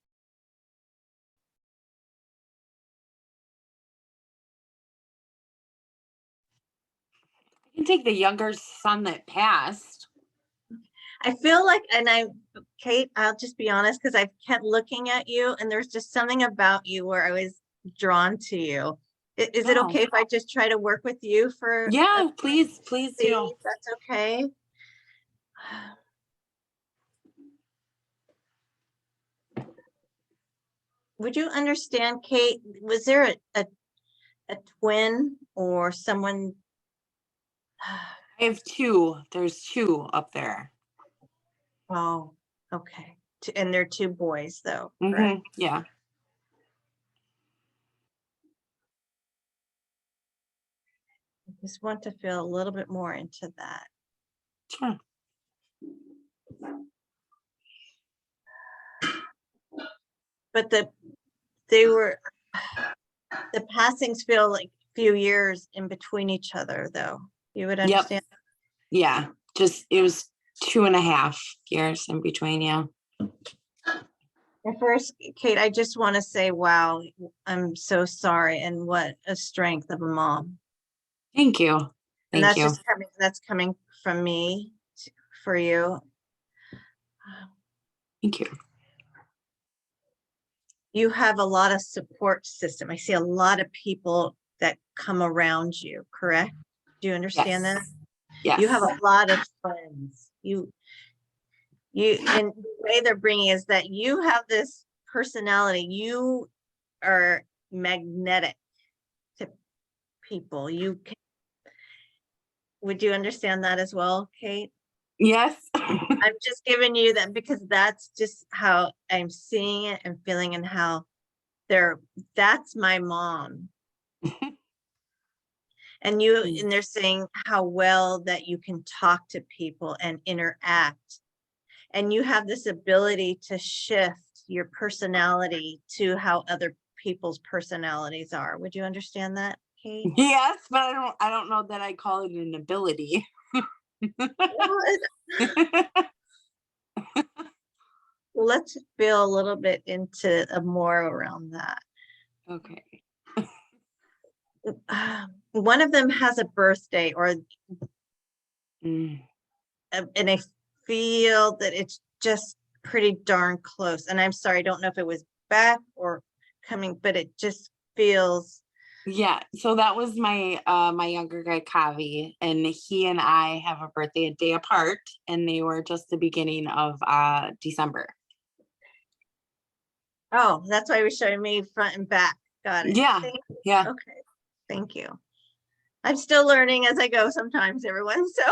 I can take the younger son that passed. I feel like, Kate, I'll just be honest, because I've kept looking at you and there's just something about you where I was drawn to you. Is it Oh. okay if I just try to work with you for? Yeah, please See do. if that's okay. Would you understand, Kate, was there a twin or someone? I have two. There's two up there. Oh, okay. And they're two boys though, correct? Yeah. I just want to feel a little bit more into that. Sure. But the passings feel like a few years in between each other though. You would understand? Yeah. Just, it was 2.5 years in between. Yeah. And first, Kate, I just want to say, wow, I'm so sorry. And what a strength of a mom. Thank you. And Thank you. that's coming from me for you. Thank you. You have a lot of support system. I see a lot of people that come around you, correct? Do you understand that? Yes. You have a lot of friends. You and the way they're bringing is that you have this personality. You are magnetic to people. Would you understand that as well, Kate? Yes. I'm just giving you that because that's just how I'm seeing it and feeling and how that's my mom. And they're saying how well that you can talk to people and interact. And you have this ability to shift your personality to how other people's personalities are. Would you understand that, Kate? Yes, but I don't know that I call it an ability. Let's feel a little bit into more around that. Okay. One of them has a birthday Mm. and I feel that it's just pretty darn close. And I'm sorry, I don't know if it was back or coming, but it just feels. Yeah, so that was my my younger guy Kavi, and he and I have a birthday a day apart, and they were just the beginning of December. Oh, that's why you're showing me front and back. Got it. Yeah, Thank you. yeah. Okay. Thank you. I'm still learning as I go sometimes, everyone. So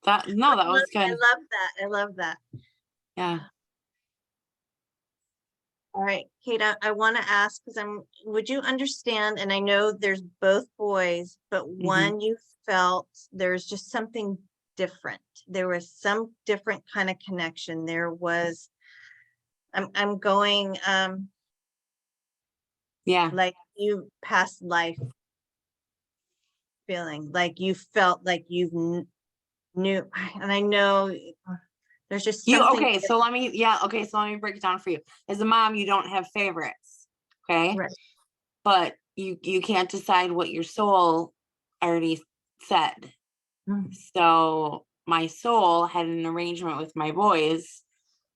That was I good. love that. I love that. Yeah. All right, Kate, I want to ask because would you understand? And I know there's both boys, but one you felt there's just something different. There was some different kind of connection. There was, I'm going, Yeah. like you past life feeling, like you felt like you knew, and I know there's just something. Okay, so let me break it down for you. As a mom, you don't have favorites, okay? Right. But you can't decide what your soul already said. Mhm. So my soul had an arrangement with my boys,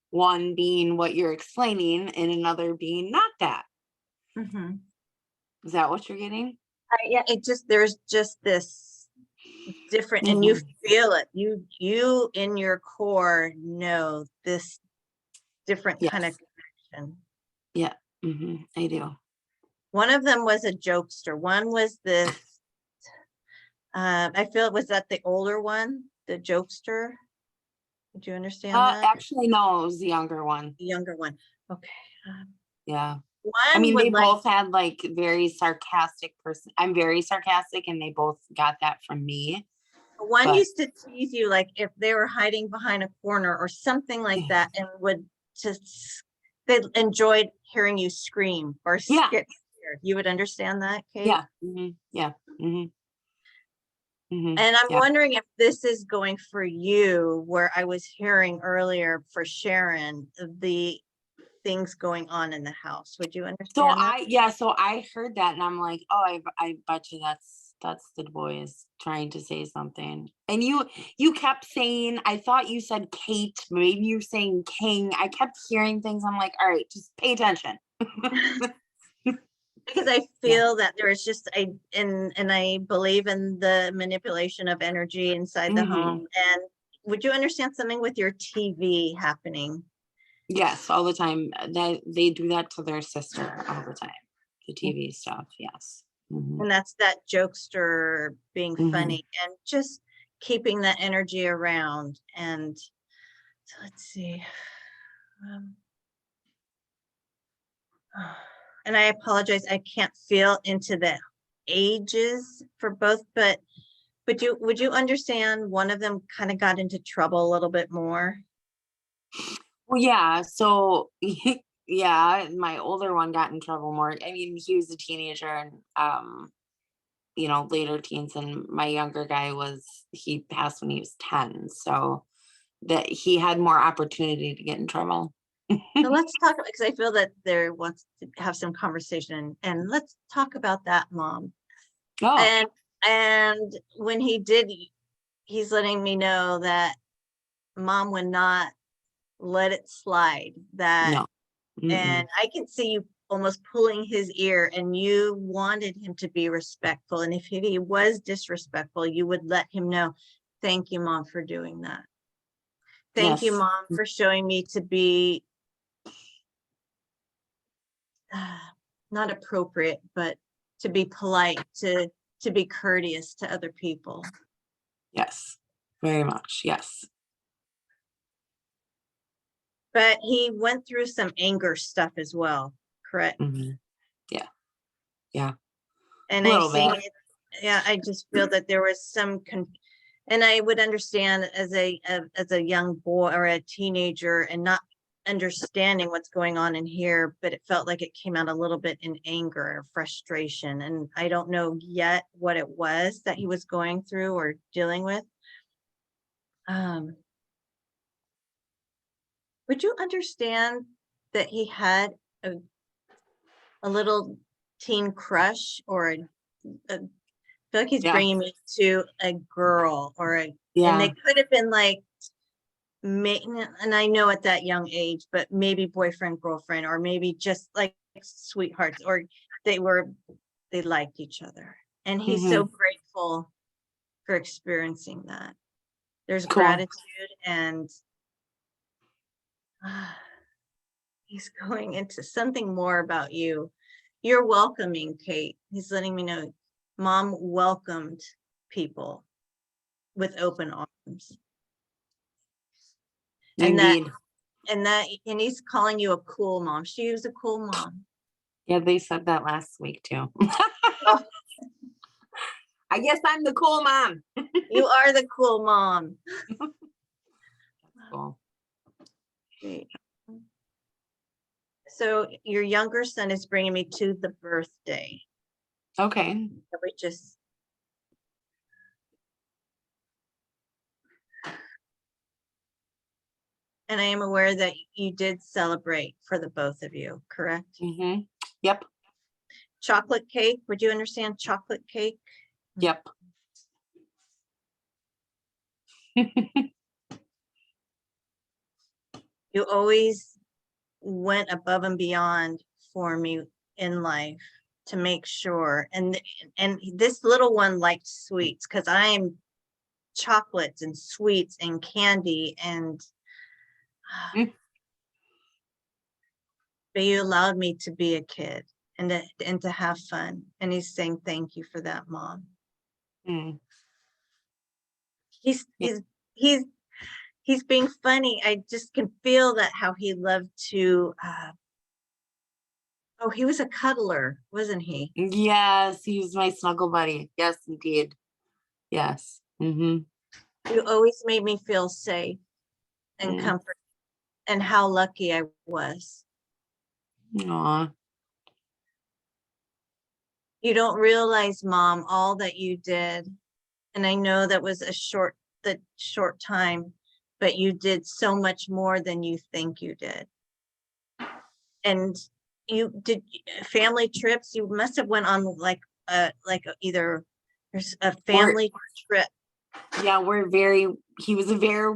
one being what you're explaining and another being not that. Mhm. Is that what you're getting? Yeah, there's just this different, and you feel it. You in your core know this different kind of connection. Yeah, I do. One of them was a jokester. One was this. I feel it was that the older one, the jokester. Did you understand that? Actually, no, it was the younger one. The younger one. Okay. Yeah. One I mean, would they like. both had like very sarcastic person. I'm very sarcastic, and they both got that from me. One but- used to tease you, like if they were hiding behind a corner or something like that, and would just, they enjoyed hearing you scream or Yeah. get scared. You would understand that, Kate? Yeah. Yeah. And I'm wondering if this is going for you, where I was hearing earlier for Sharon, the things going on in the house. Would you understand So that? so I heard that, and I'm like, oh, I bet you that's the boys trying to say something. And you kept saying, I thought you said Kate, maybe you're saying King. I kept hearing things. I'm like, all right, just pay attention. Because I feel that there is just and I believe in the manipulation of energy inside the home. And would you understand something with your TV happening? Yes, all the time. They do that to their sister all the time. The TV stuff, yes. And that's that jokester being funny and just keeping that energy around. And so let's see. And I apologize, I can't feel into the ages for both, but would you understand one of them kind of got into trouble a little bit more? Well, yeah. So, yeah, my older one got in trouble more. I mean, he was a teenager and, later teens, and my younger guy he passed when he was 10. So that he had more opportunity to get in trouble. So let's talk about, because I feel that there wants to have some conversation, and let's talk about that, Mom. Oh, And when he did, he's letting me know that Mom would not let it slide, that no. and I can see you almost pulling his ear, and you wanted him to be respectful, and if he was disrespectful, you would let him know, thank you, Mom, for doing that. Thank you, Yes. Mom, for showing me to be not appropriate, but to be polite, to be courteous to other people. Yes. Very much. Yes. But he went through some anger stuff as well, correct? Mhm. Yeah. And A I little think, bit. yeah, I just feel that there was some, and I would understand as a young boy or a teenager and not understanding what's going on in here, but it felt like it came out a little bit in anger or frustration. And I don't know yet what it was that he was going through or dealing with. Would you understand that he had a little teen crush or I feel like he's Yeah. bringing me to a girl or and Yeah. they could have been like, and I know at that young age, but maybe boyfriend, girlfriend, or maybe just like sweethearts, or they liked each other. And he's so grateful for experiencing that. There's Cool. gratitude and he's going into something more about you. You're welcoming, Kate. He's letting me know mom welcomed people with open arms. And Indeed. and he's calling you a cool mom. She was a cool mom. Yeah, they said that last week too. Oh, I guess I'm the cool mom. you are the cool mom. Cool. Great. So your younger son is bringing me to the birthday. Okay. That we just. And I am aware that you did celebrate for the both of you, correct? Mm-hmm. Yep. Chocolate cake, would you understand chocolate cake? Yep. You always went above and beyond for me in life to make sure. And this little one liked sweets because I'm chocolates and sweets and candy and but you allowed me to be a kid and to have fun. And he's saying thank you for that, Mom. Mm. He's Yeah. he's being funny. I just can feel that how he loved to oh, he was a cuddler, wasn't he? Yes, he was my snuggle buddy. Yes, indeed. Yes. Mm-hmm. You always made me feel safe and Mm. comfort and how lucky I was. Aw. You don't realize, Mom, all that you did. And I know that was the short time, but you did so much more than you think you did. And you did family trips. You must have went on like either there's a family trip. Yeah, he was a very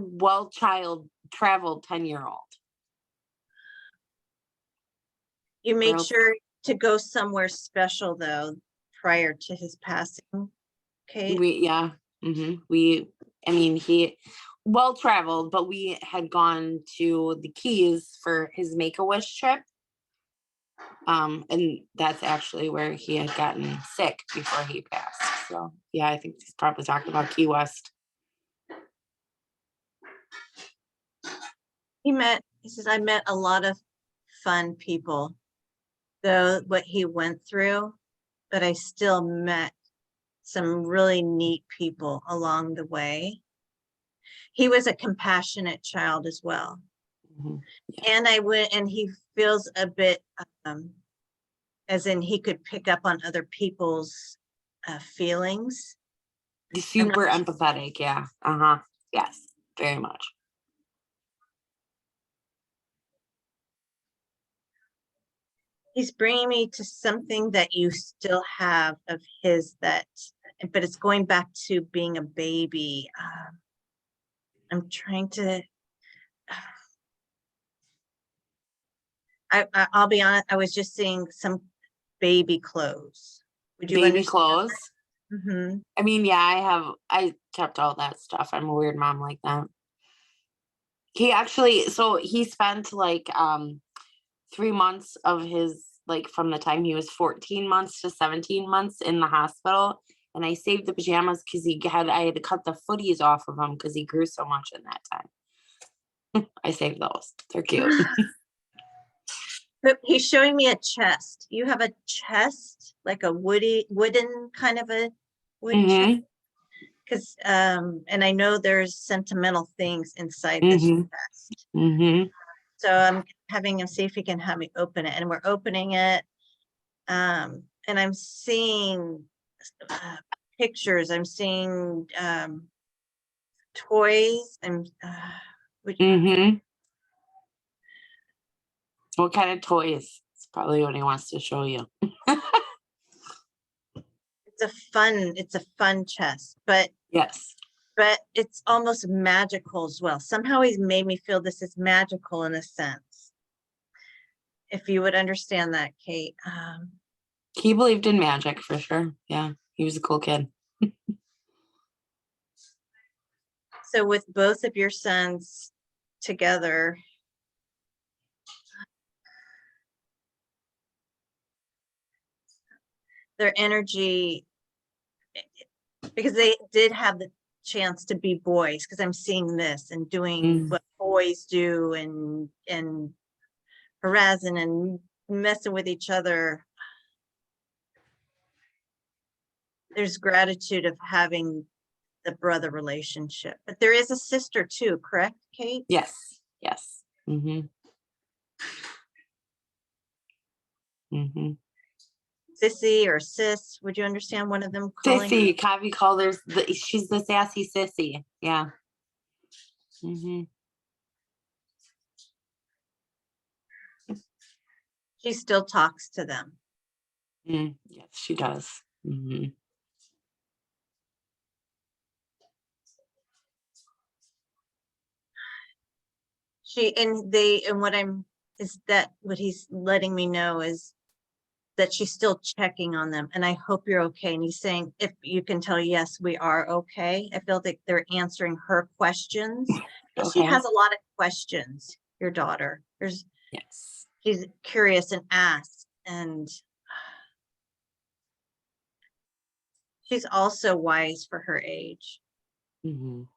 traveled 10-year-old. You made Real- sure to go somewhere special though, prior to his passing. Okay. He well traveled, but we had gone to the Keys for his Make-A-Wish trip. And that's actually where he had gotten sick before he passed. So yeah, I think he's probably talking about Key West. He says, I met a lot of fun people, though what he went through, but I still met some really neat people along the way. He was a compassionate child as well. Mm-hmm. And he feels a bit, as in he could pick up on other people's feelings. He's super empathetic. Yeah. Uh-huh. Yes, very much. He's bringing me to something that you still have of his but it's going back to being a baby. I'm trying to, I'll be honest, I was just seeing some baby clothes. Would you Baby understand? clothes. Mm-hmm. I mean, yeah, I kept all that stuff. I'm a weird mom like that. He spent like 3 months of his, like from the time he was 14 months to 17 months in the hospital. And I saved the pajamas because I had to cut the footies off of him because he grew so much in that time. I saved those. They're cute. But he's showing me a chest. You have a chest, like a wooden kind of a wood chest? Mhm, Because, and I know there's sentimental things inside this Mhm. chest. mhm. So I'm having him see if he can have me open it, and we're opening it. And I'm seeing pictures. I'm seeing toys and Mhm. What kind of toys? It's probably what he wants to show you. it's a fun chest, but Yes. it's almost magical as well. Somehow he's made me feel this is magical in a sense. If you would understand that, Kate. He believed in magic for sure. Yeah. He was a cool kid. So with both of your sons together, their energy, because they did have the chance to be boys, because I'm seeing this and doing Mm. what boys do and harassing and messing with each other. There's gratitude of having the brother relationship, but there is a sister too, correct, Kate? Yes. Yes. Mhm. Mhm. Sissy or sis, would you understand one of them calling? Sissy, Kavi called her. She's the sassy sissy. Yeah. Mhm. She still talks to them. Mm. Yes, she does. Mhm. And what I'm, is that what he's letting me know is that she's still checking on them, and I hope you're okay. And he's saying, if you can tell, yes, we are okay. I feel like they're answering her questions. And she Okay. has a lot of questions, your daughter. Yes. She's curious and asks, and she's also wise for her age. Mhm.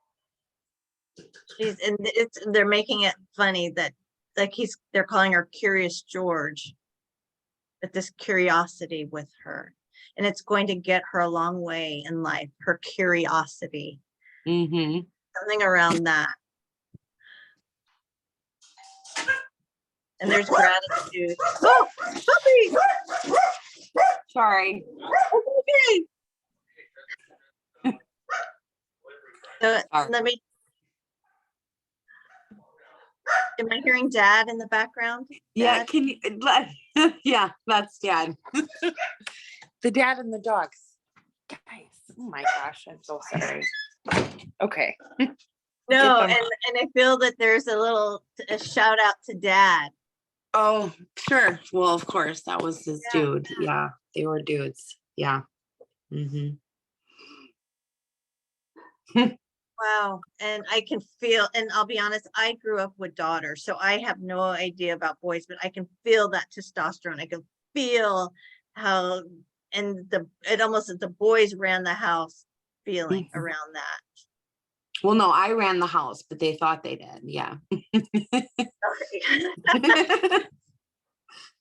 They're making it funny that like they're calling her Curious George, but this curiosity with her, and it's going to get her a long way in life, her curiosity, Mhm. something around that. And there's gratitude. Oh, puppy! Sorry. Okay. So Sorry. let me, am I hearing dad in the background? Yeah, Dad? can you yeah, that's dad. The dad and the dogs. Guys, oh my gosh, I'm so sorry. Okay. No, them- and I feel that there's a shout out to dad. Oh, sure. Well, of course, that was his Yeah. dude. Yeah, they were dudes. Yeah. Mm-hmm. Wow. And I can feel, and I'll be honest, I grew up with daughters, so I have no idea about boys, but I can feel that testosterone. I can feel how, and it almost, the boys ran the house feeling Mhm. around that. Well, no, I ran the house, but they thought they did. Yeah.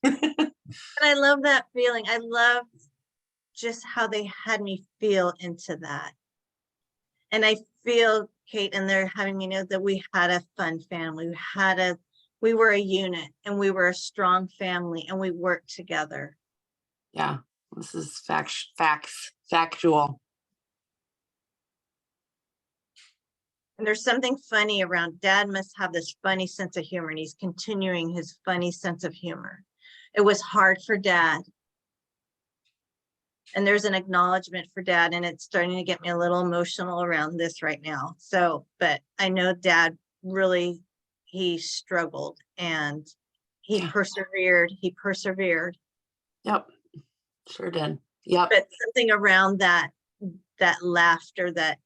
And I love that feeling. I love just how they had me feel into that. And I feel, Kate, and they're having me know that we had a fun family. We were a unit, and we were a strong family, and we worked together. Yeah, this is factual. And there's something funny around dad must have this funny sense of humor, and he's continuing his funny sense of humor. It was hard for dad. And there's an acknowledgement for dad, and it's starting to get me a little emotional around this right now. So, but I know dad really, he struggled and he Yeah. persevered. Yep, sure did. Yep. But something around that laughter that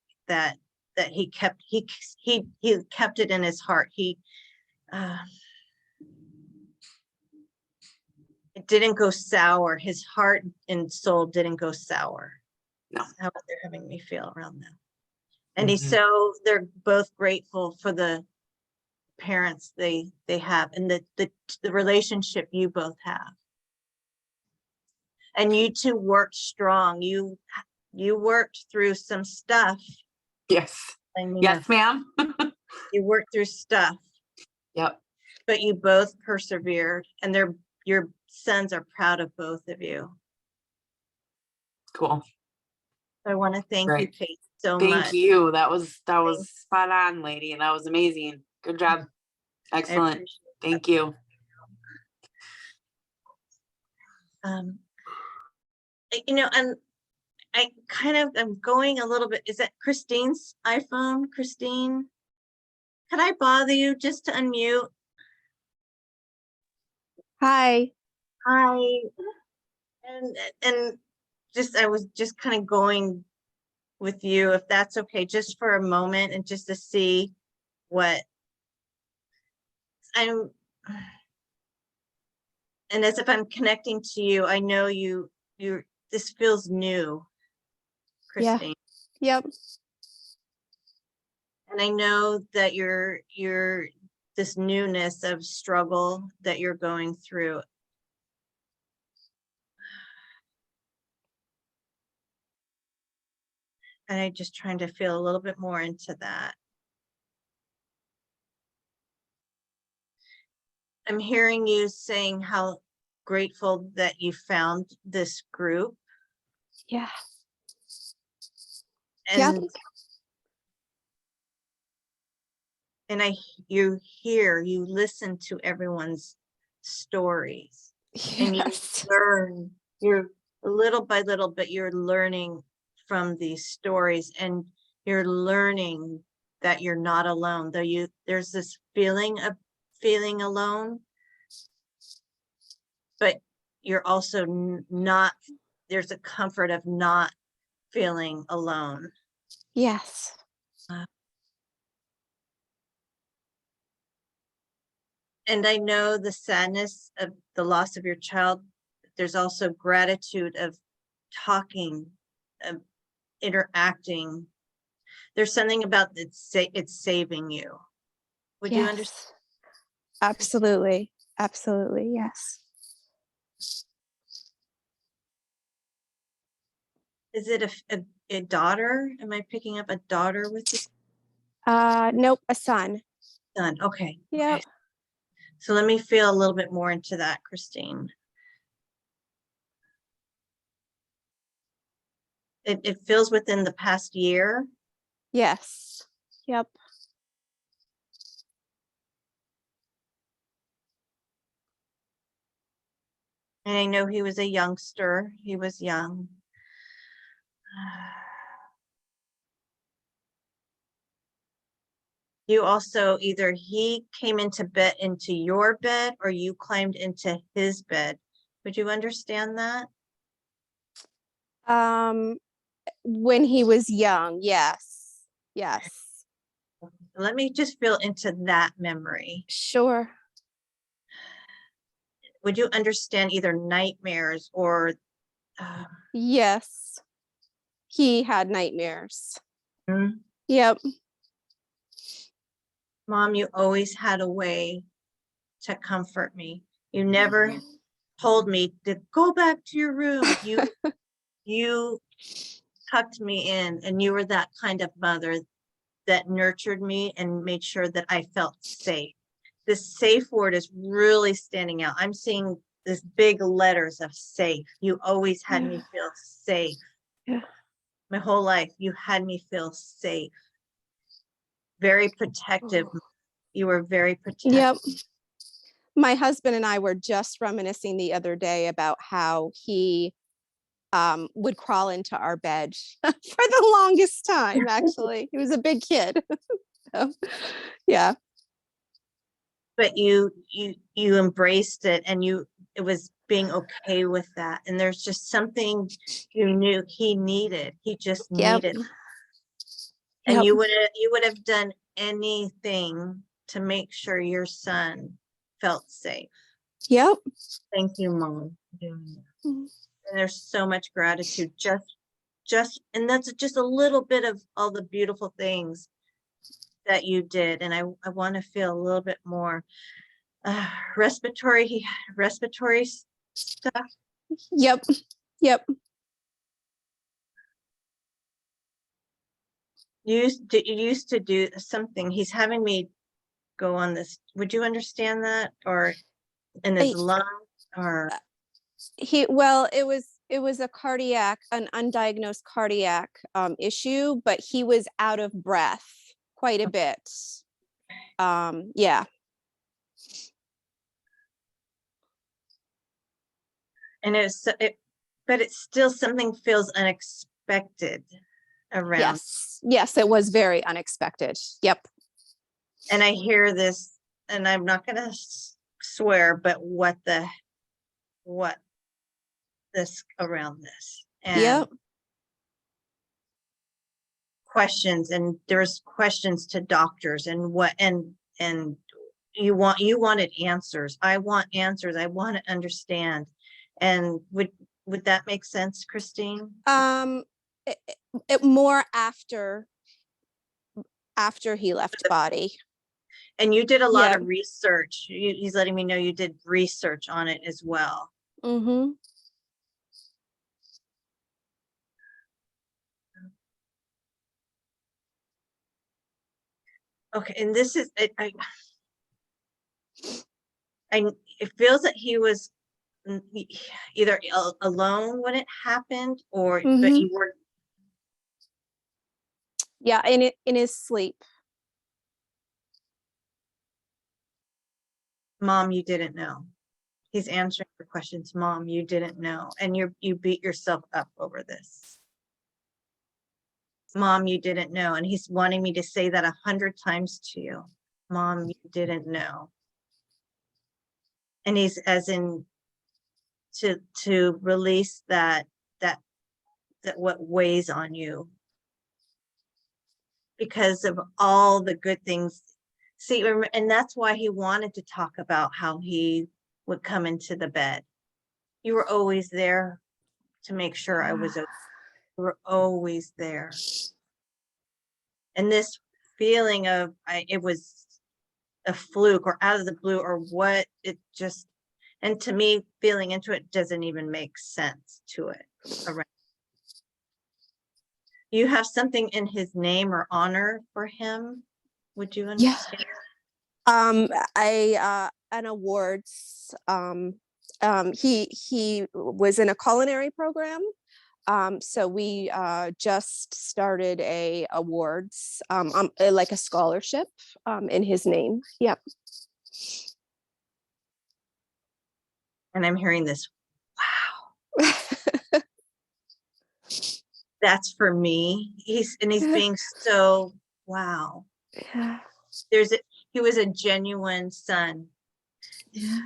he kept it in his heart. It didn't go sour. His heart and soul didn't go sour. No. That's how they're having me feel around them. And Mhm. they're both grateful for the parents they have, and the relationship you both have. And you two worked strong. You worked through some stuff. Yes. I mean, Yes, ma'am. you worked through stuff, Yep. but you both persevered, and your sons are proud of both of you. Cool. I want to thank you, Great. Kate, so Thank much. you. That was spot on, lady. That was amazing. Good job. I Excellent. appreciate Thank you. You know, and I kind of am going a little bit. Is that Christine's iPhone? Christine, could I bother you just to unmute? Hi. Hi. And just, I was just kind of going with you, if that's okay, just for a moment, and just to see what I'm, and as if I'm connecting to you, I know this feels new, Yeah. Christine. Yep. And I know that you're this newness of struggle that you're going through. And I'm just trying to feel a little bit more into that. I'm hearing you saying how grateful that you found this group. Yeah. And you listen to everyone's stories, and you Yes. learn, you're little by little, but you're learning from these stories, and you're learning that you're not alone, though there's this feeling of feeling alone, but you're also not, there's a comfort of not feeling alone. Yes. And I know the sadness of the loss of your child. There's also gratitude of talking, of interacting. There's something about it's saving you. Would you understand? Absolutely. Absolutely. Yes. Is it a daughter? Am I picking up a daughter with you? Nope, a son. Son. Okay. Yep. Okay. So let me feel a little bit more into that, Christine. It feels within the past year. Yes. Yep. And I know he was a youngster. He was young. You also, either he came into your bed, or you climbed into his bed. Would you understand that? When he was young, yes. Yes. Let me just feel into that memory. Sure. Would you understand either nightmares or Yes. He had nightmares. Mhm. Yep. Mom, you always had a way to comfort me. You never told me to go back to your room. You tucked me in, and you were that kind of mother that nurtured me and made sure that I felt safe. This safe word is really standing out. I'm seeing this big letters of safe. You always had me feel safe. Yeah. My whole life, you had me feel safe. Very protective. You were very protective. Yep. My husband and I were just reminiscing the other day about how he would crawl into our bed for the longest time. Actually, he was a big kid. So, yeah. But you embraced it, and it was being okay with that. And there's just something you knew he needed. He just Yep. needed. And Yep. you would have done anything to make sure your son felt safe. Yep. Thank you, Mom, for doing that. Mhm. And there's so much gratitude, and that's just a little bit of all the beautiful things that you did, and I want to feel a little bit more respiratory stuff. Yep. Yep. You used to do something. He's having me go on this. Would you understand that? Or in his I- lungs, or Well, it was an undiagnosed cardiac issue, but he was out of breath quite a bit. Yeah. and but it's still something feels unexpected around. Yes, it was very unexpected. Yep. And I hear this, and I'm not gonna swear, but what this around this, and Yep. questions, and there's questions to doctors, and you wanted answers. I want answers. I want to understand. And would that make sense, Christine? It more after he left body. And you did a lot Yeah. of research. He's letting me know you did research on it as well. Mm-hmm. Okay, and this is it feels that he was either alone when it happened, or but Mhm. you were. Yeah, in his sleep. Mom, you didn't know. He's answering your questions. Mom, you didn't know, and you beat yourself up over this. Mom, you didn't know, and he's wanting me to say that 100 times to you. Mom, you didn't know. And he's as in to release that what weighs on you because of all the good things. See, and that's why he wanted to talk about how he would come into the bed. You were always there to make sure I was okay. You were always there. And this feeling of it was a fluke or out of the blue or what, it just, and to me, feeling into it doesn't even make sense to it. You have something in his name or honor for him? Would you understand? An awards. He was in a culinary program. So we just started a awards, like a scholarship in his name. Yep. And I'm hearing this, wow. That's for me. He's being so, wow. Yeah. He was a genuine son. Yeah.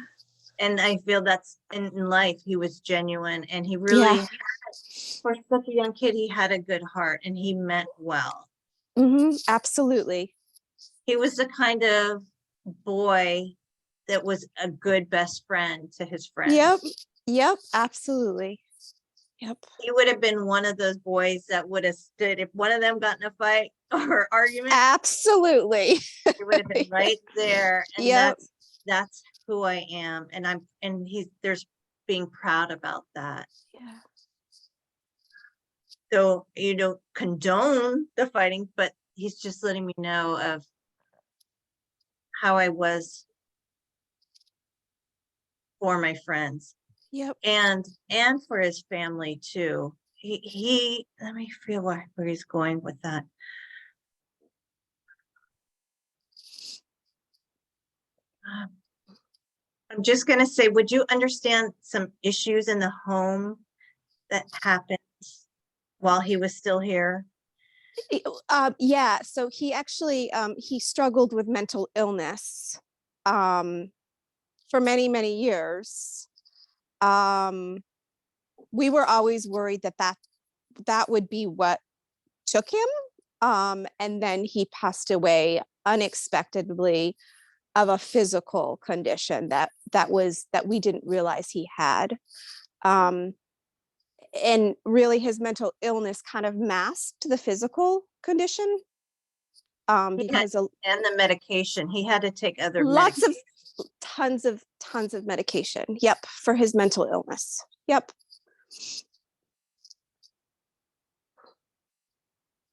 And I feel that's in life, he was genuine, and he really, for such a young kid, he had a good heart and he meant well. Mm-hmm. Absolutely. He was the kind of boy that was a good best friend to his friends. Yep. Absolutely. Yep. He would have been one of those boys that would have stood if one of them got in a fight or argument. Absolutely. He would have been right there. And Yep. that's who I am. And there's being proud about that. Yeah. So you don't condone the fighting, but he's just letting me know of how I was for my friends. Yep. And for his family too. He let me feel where he's going with that. I'm just going to say, would you understand some issues in the home that happened while he was still here? Yeah. So he actually he struggled with mental illness for many, many years. We were always worried that would be what took him. And then he passed away unexpectedly of a physical condition that we didn't realize he had. And really his mental illness kind of masked the physical condition. He had- because And the medication, he had to take other lots medication. of tons of medication. Yep, for his mental illness. Yep.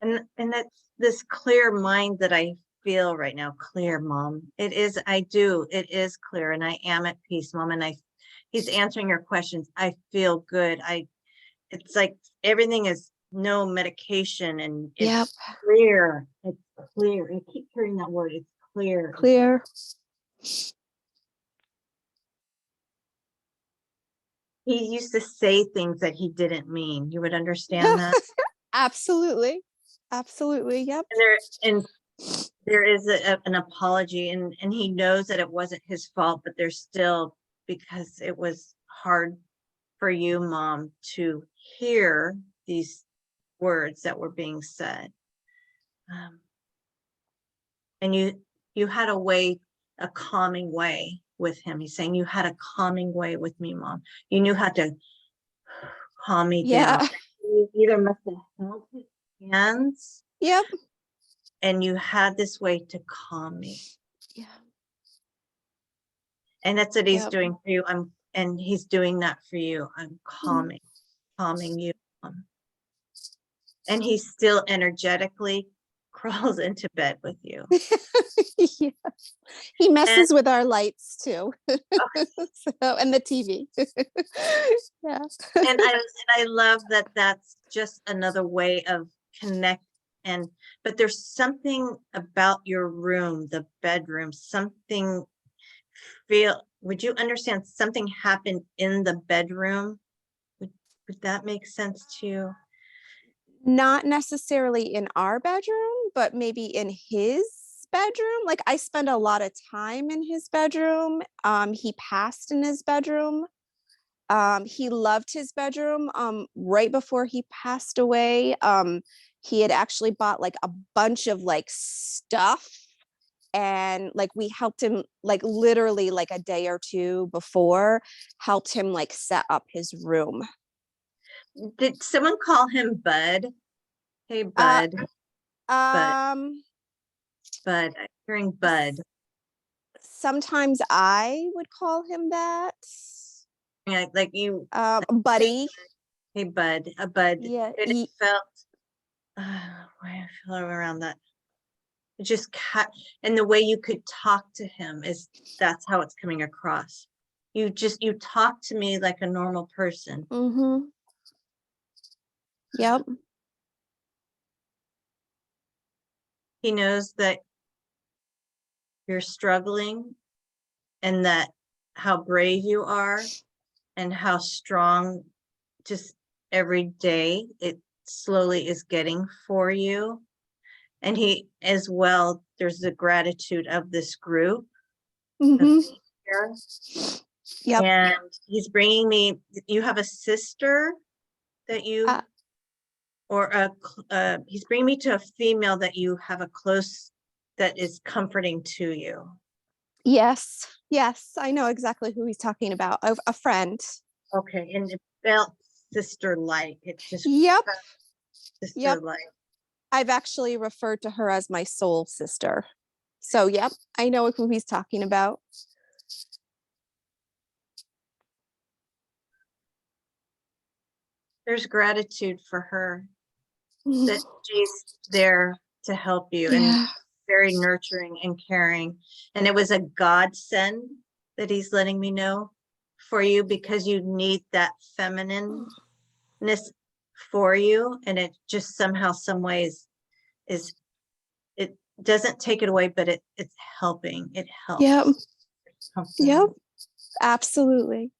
And that's this clear mind that I feel right now. Clear, Mom. It is, I do. It is clear, and I am at peace, Mom. And he's answering your questions. I feel good. It's like everything is no medication, and Yep. it's clear. It's clear. I keep hearing that word. It's clear. Clear. He used to say things that he didn't mean. You would understand that? Absolutely. Absolutely. Yep. And there is an apology, and he knows that it wasn't his fault, but there's still, because it was hard for you, Mom, to hear these words that were being said. And you had a calming way with him. He's saying you had a calming way with me, Mom. You knew how to calm me down. Yeah. You either must have held his hands, Yep. and you had this way to calm me. Yeah. And that's what he's Yep. doing for you. And he's doing that for you. I'm calming you. And he still energetically crawls into bed with you. Yeah. He messes with our lights too. And the TV. Yeah. And I love that that's just another way of connect. But there's something about your room, the bedroom, would you understand something happened in the bedroom? Would that make sense to you? Not necessarily in our bedroom, but maybe in his bedroom. Like I spend a lot of time in his bedroom. He passed in his bedroom. He loved his bedroom. Right before he passed away, he had actually bought like a bunch of like stuff, and like we helped him like literally like a day or two before, helped him like set up his room. Did someone call him Bud? Hey, Uh, Bud. Um, Bud. I'm hearing Bud. sometimes I would call him that. Yeah, like you. Buddy. Hey, Bud. A Bud. Yeah. It felt. Why I feel around that. It just and the way you could talk to him that's how it's coming across. You talk to me like a normal person. Mm-hmm. Yep. He knows that you're struggling, and that how brave you are, and how strong just every day it slowly is getting for you. And he as well, there's the gratitude of this group. Mm-hmm. Yep. And he's bringing me, you have a sister that you, he's bringing me to a female that you have a close, that is comforting to you. Yes. Yes. I know exactly who he's talking about. A friend. Okay. And it felt sister-like. It just Yep. felt Yep. sister-like. I've actually referred to her as my soul sister. So, yep, I know who he's talking about. There's gratitude for her, that she's there to help you, and very nurturing and caring. And it was a godsend that he's letting me know for you, because you need that feminineness for you. And it just somehow, some ways it doesn't take it away, but it's helping. It helps. Yep. Something. Yep. Absolutely.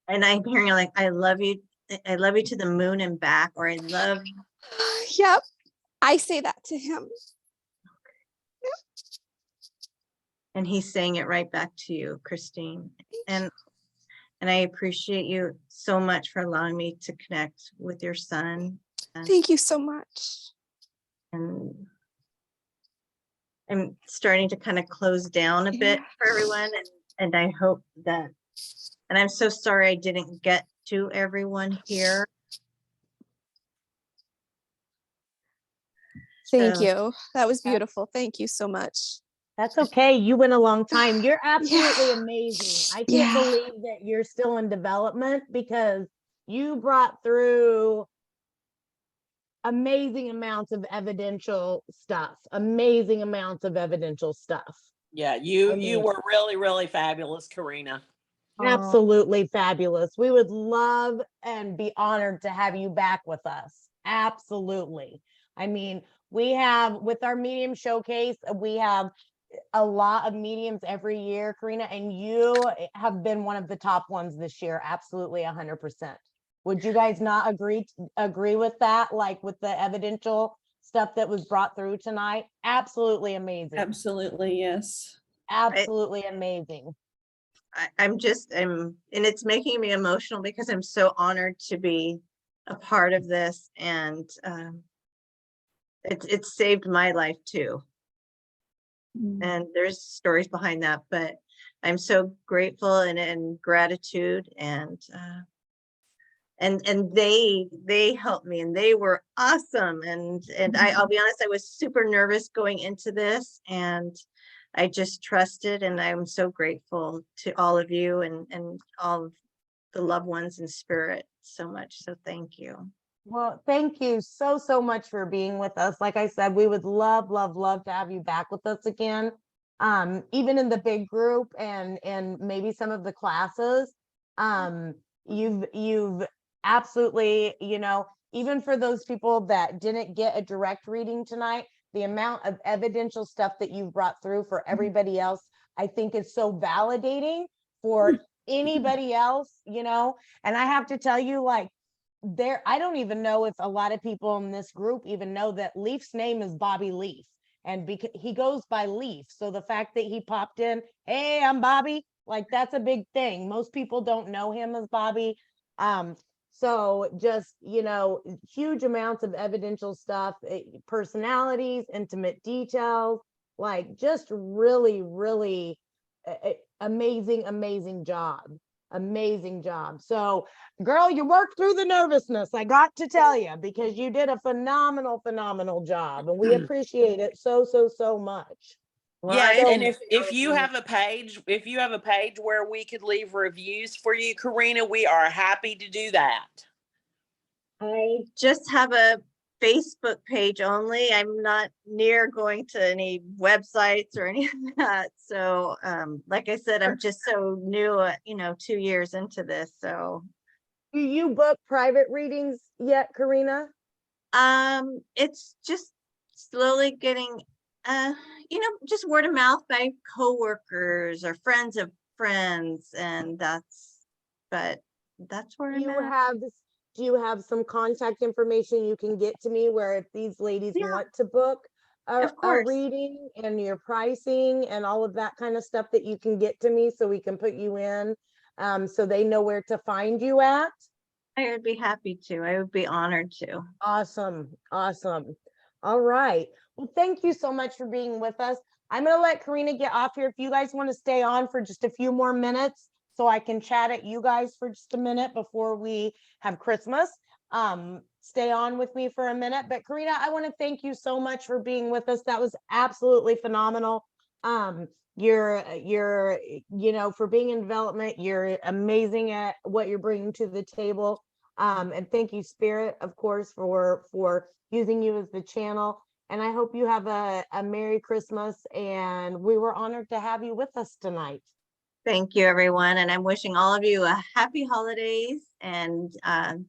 And I'm hearing like, I love you to the moon and back, or I love you. Yep. I say that to him. And he's saying it right back to you, Christine. And I appreciate you so much for allowing me to connect with your son. Thank you so much. And I'm starting to kind of close down a bit for everyone. And I hope that, and I'm so sorry I didn't get to everyone here. Thank So- you. That was Yeah. beautiful. Thank you so much. That's okay. You went a long time. You're absolutely Yeah. amazing. I can't Yeah. believe that you're still in development because you brought through amazing amounts of evidential stuff. Amazing amounts of evidential stuff. Yeah, I you mean- were really, really fabulous, Karina. Absolutely fabulous. We would love and be honored to have you back with us. Absolutely. I mean, we have with our medium showcase, we have a lot of mediums every year, Karina, and you have been one of the top ones this year. Absolutely 100%. Would you guys not agree with that? Like with the evidential stuff that was brought through tonight? Absolutely amazing. Absolutely, yes. Absolutely amazing. and it's making me emotional because I'm so honored to be a part of this, and it's saved my life too. And there's stories behind that, but I'm so grateful and gratitude, and they helped me, and they were awesome, and I'll be honest, I was super nervous going into this, and I just trusted, and I'm so grateful to all of you and all of the loved ones in spirit so much. So thank you. Well, thank you so much for being with us. Like I said, we would love to have you back with us again. Even in the big group and maybe some of the classes. You've absolutely, even for those people that didn't get a direct reading tonight, the amount of evidential stuff that you've brought through for everybody else, I think is so validating for anybody else, and I have to tell you, like, I don't even know if a lot of people in this group even know that Leaf's name is Bobby Leaf, and because he goes by Leaf, so the fact that he popped in, hey, I'm Bobby, like, that's a big thing. Most people don't know him as Bobby. So just, huge amounts of evidential stuff, personalities, intimate details, like, just really amazing job. Amazing job. So, girl, you worked through the nervousness, I got to tell you, because you did a phenomenal job, and we appreciate it so much. Well, Yeah, I and if you appreciate have a page, where we could leave reviews for you, Karina, we are happy to do that. I just have a Facebook page only. I'm not near going to any websites or any of that. So, like I said, I'm just so new, 2 years into this. So, Do you book private readings yet, Karina? it's just slowly getting, just word of mouth by coworkers or friends of friends, and but that's where Do I'm at. do you have some contact information you can get to me where if these ladies Yeah. want to book Of a course. reading, and your pricing and all of that kind of stuff, that you can get to me so we can put you in, so they know where to find you at? I would be happy to. I would be honored to. Awesome. All right. Well, thank you so much for being with us. I'm going to let Karina get off here. If you guys want to stay on for just a few more minutes so I can chat at you guys for just a minute before we have Christmas, stay on with me for a minute. But Karina, I want to thank you so much for being with us. That was absolutely phenomenal. You're for being in development, you're amazing at what you're bringing to the table. And thank you, Spirit, of course, for using you as the channel. And I hope you have a Merry Christmas, and we were honored to have you with us tonight. Thank you, everyone. And I'm wishing all of you a happy holidays, and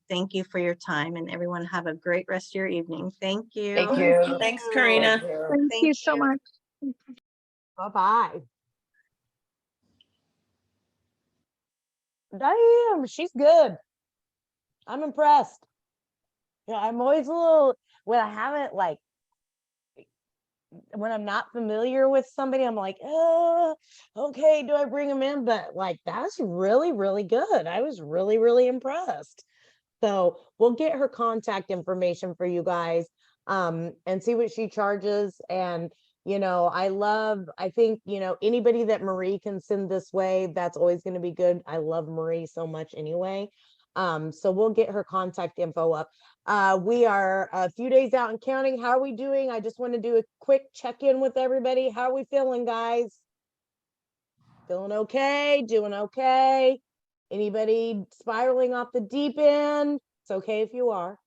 thank you for your time, and everyone have a great rest of your evening. Thank you. Thank you. Thanks, Karina. Thank you so you. much. Bye-bye. Damn, she's good. I'm impressed. Yeah, I'm always a little, when I haven't, like, when I'm not familiar with somebody, I'm like, okay, do I bring them in? But like, that's really good. I was really impressed. So we'll get her contact information for you guys, and see what she charges. And, I think, anybody that Marie can send this way, that's always going to be good. I love Marie so much anyway. So we'll get her contact info up. We are a few days out and counting. How are we doing? I just want to do a quick check-in with everybody. How are we feeling, guys? Feeling okay? Doing okay? Anybody spiraling off the deep end? It's okay if you are.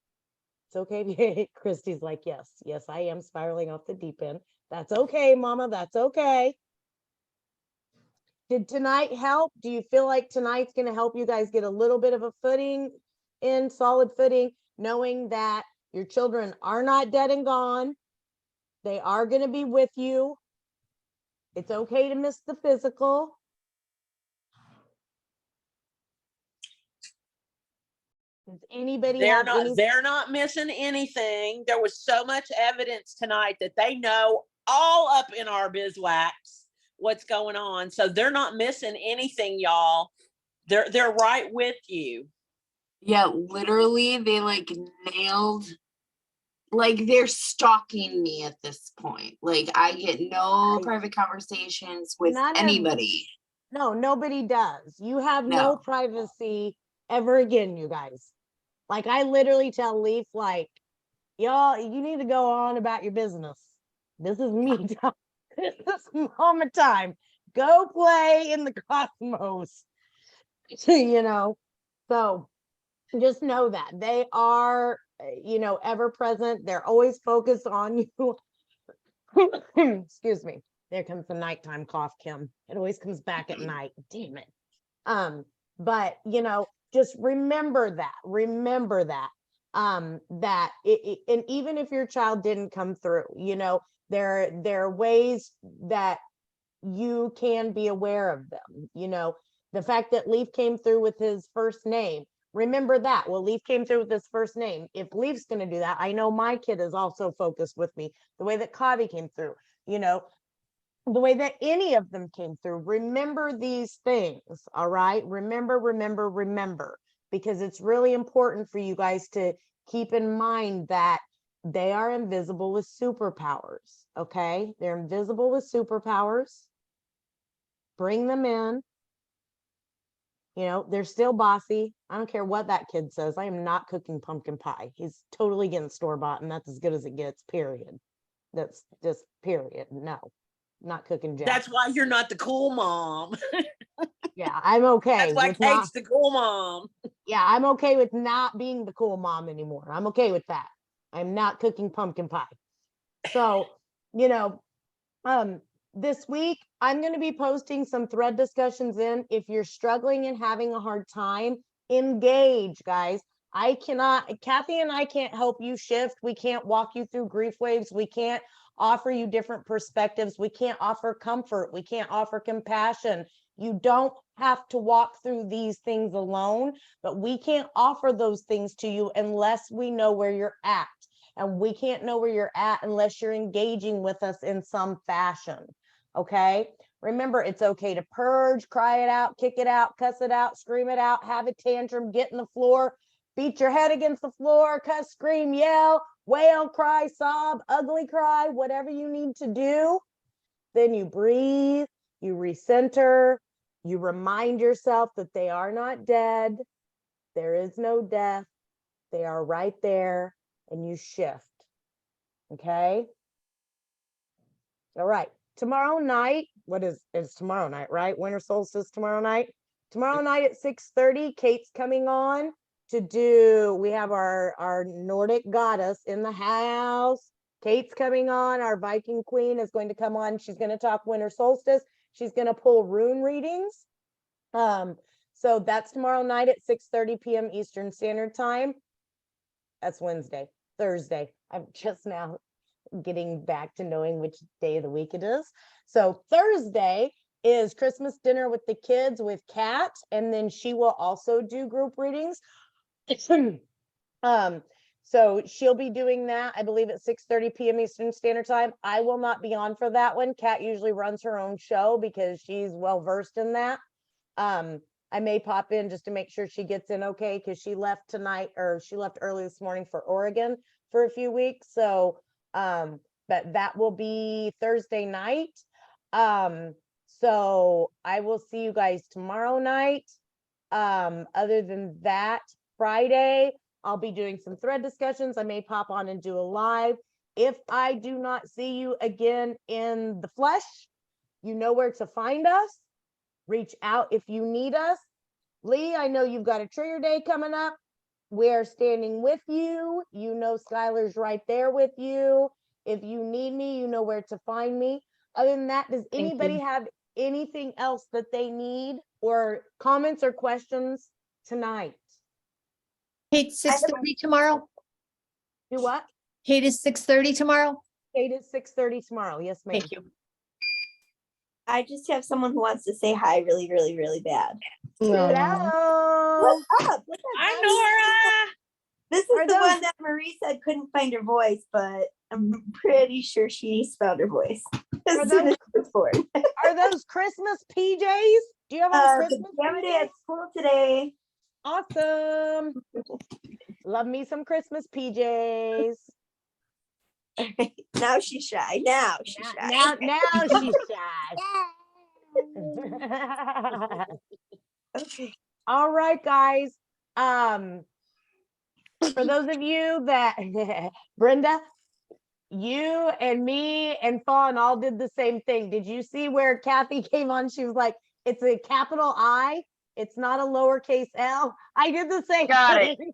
It's okay if you, Christy's like, yes, I am spiraling off the deep end. That's okay, mama, that's okay. Did tonight help? Do you feel like tonight's going to help you guys get a little bit of a footing in solid footing, knowing that your children are not dead and gone? They are going to be with you. It's okay to miss the physical. Does anybody have any? They're not missing anything. There was so much evidence tonight that they know all up in our bizwax what's going on. So they're not missing anything, y'all. They're right with you. Yeah, literally, they like nailed, like they're stalking me at this point. Like I get no Right. private conversations with None of- anybody. No, nobody does. You have no No. privacy ever again, you guys. Like I literally tell Leaf, like, y'all, you need to go on about your business. This is me time. This is mama time. Go play in the cosmos. You know, so just know that they are, ever present. They're always focused on you. Excuse me. There comes the nighttime cough, Kim. It always comes back at night. Damn it. But just remember that, and even if your child didn't come through, there are ways that you can be aware of them. The fact that Leaf came through with his first name, remember that. Well, Leaf came through with his first name. If Leaf's going to do that, I know my kid is also focused with me. The way that Kavi came through, the way that any of them came through. Remember these things, all right? Remember, because it's really important for you guys to keep in mind that they are invisible with superpowers, okay? They're invisible with superpowers. Bring them in. They're still bossy. I don't care what that kid says. I am not cooking pumpkin pie. He's totally getting store-bought, and that's as good as it gets, period. That's just period. No, not cooking jack. That's why you're not the cool mom. Yeah, I'm okay. That's why with not, Kate's the cool mom. yeah, I'm okay with not being the cool mom anymore. I'm okay with that. I'm not cooking pumpkin pie. So, this week I'm going to be posting some thread discussions in. If you're struggling and having a hard time, engage, guys. Kathy and I can't help you shift. We can't walk you through grief waves. We can't offer you different perspectives. We can't offer comfort. We can't offer compassion. You don't have to walk through these things alone, but we can't offer those things to you unless we know where you're at. And we can't know where you're at unless you're engaging with us in some fashion. Okay. Remember, it's okay to purge, cry it out, kick it out, cuss it out, scream it out, have a tantrum, get in the floor, beat your head against the floor, cuss, scream, yell, wail, cry, sob, ugly cry, whatever you need to do. Then you breathe, you recenter, you remind yourself that they are not dead. There is no death. They are right there, and you shift. Okay. All right. Tomorrow night, it's tomorrow night, right? Winter solstice tomorrow night. Tomorrow night at 6:30, Kate's coming on we have our Nordic goddess in the house. Kate's coming on. Our Viking queen is going to come on. She's going to talk winter solstice. She's going to pull rune readings. So that's tomorrow night at 6:30 p.m. Eastern Standard Time. That's Thursday. I'm just now getting back to knowing which day of the week it is. So Thursday is Christmas dinner with the kids with Kat, and then she will also do group readings. So she'll be doing that, I believe, at 6:30 p.m. Eastern Standard Time. I will not be on for that one. Kat usually runs her own show because she's well versed in that. I may pop in just to make sure she gets in okay, because she left tonight, or she left early this morning for Oregon for a few weeks. So but that will be Thursday night. So I will see you guys tomorrow night. Other than that, Friday, I'll be doing some thread discussions. I may pop on and do a live. If I do not see you again in the flesh, you know where to find us. Reach out if you need us. Lee, I know you've got a trigger day coming up. We're standing with you. You know Skylar's right there with you. If you need me, you know where to find me. Other than that, does Thank anybody you. have anything else that they need or comments or questions tonight? Kate, 6:30 tomorrow? Do what? Kate is 6:30 tomorrow? Kate is 6:30 tomorrow. Yes, ma'am. Thank you. I just have someone who wants to say hi really, really, really bad. Hello. What's up? What's up, Hi, guys? Nora. This Are is the those- one that Marie said couldn't find her voice, but I'm pretty sure she found her voice Are as soon those- as she was born. Are those Christmas PJs? Do you have on Christmas Pajama day PJs? at school today. Awesome. Love me some Christmas PJs. Now she's shy. Now she's shy. Now she's shy. Okay. All right, guys. For those of you that Brenda, you and me and Fawn all did the same thing. Did you see where Kathy came on? She was like, it's a capital I, it's not a lowercase L. I did the same Got it. thing.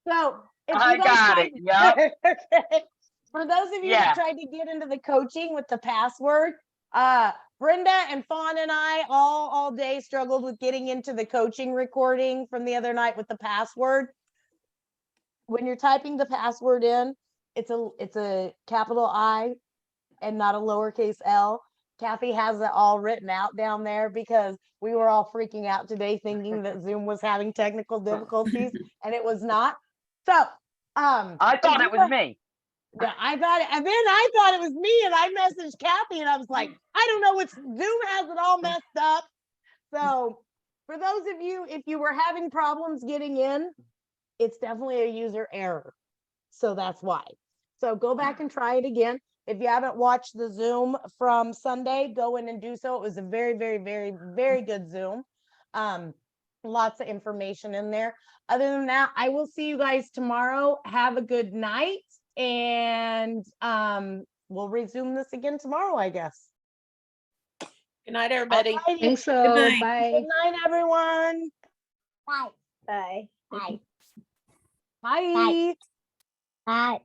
So if I you guys got tried- it, yup. Okay. For those of you Yeah. that tried to get into the coaching with the password, Brenda and Fawn and I all day struggled with getting into the coaching recording from the other night with the password. When you're typing the password in, it's a capital I and not a lowercase L. Kathy has it all written out down there because we were all freaking out today thinking that Zoom was having technical difficulties and it was not. So, I if thought you it was guys- me. yeah, I thought it, and then I thought it was me, and I messaged Kathy, and I was like, I don't know what's Zoom has it all messed up. So, for those of you, if you were having problems getting in, it's definitely a user error. So that's why. So go back and try it again. If you haven't watched the Zoom from Sunday, go in and do so. It was a very, very, very, very good Zoom. Lots of information in there. Other than that, I will see you guys tomorrow. Have a good night. And we'll resume this again tomorrow, I guess. Good night, everybody. Alrighty. Think so. night. Bye. Good night, everyone. Bye. Bye. Bye.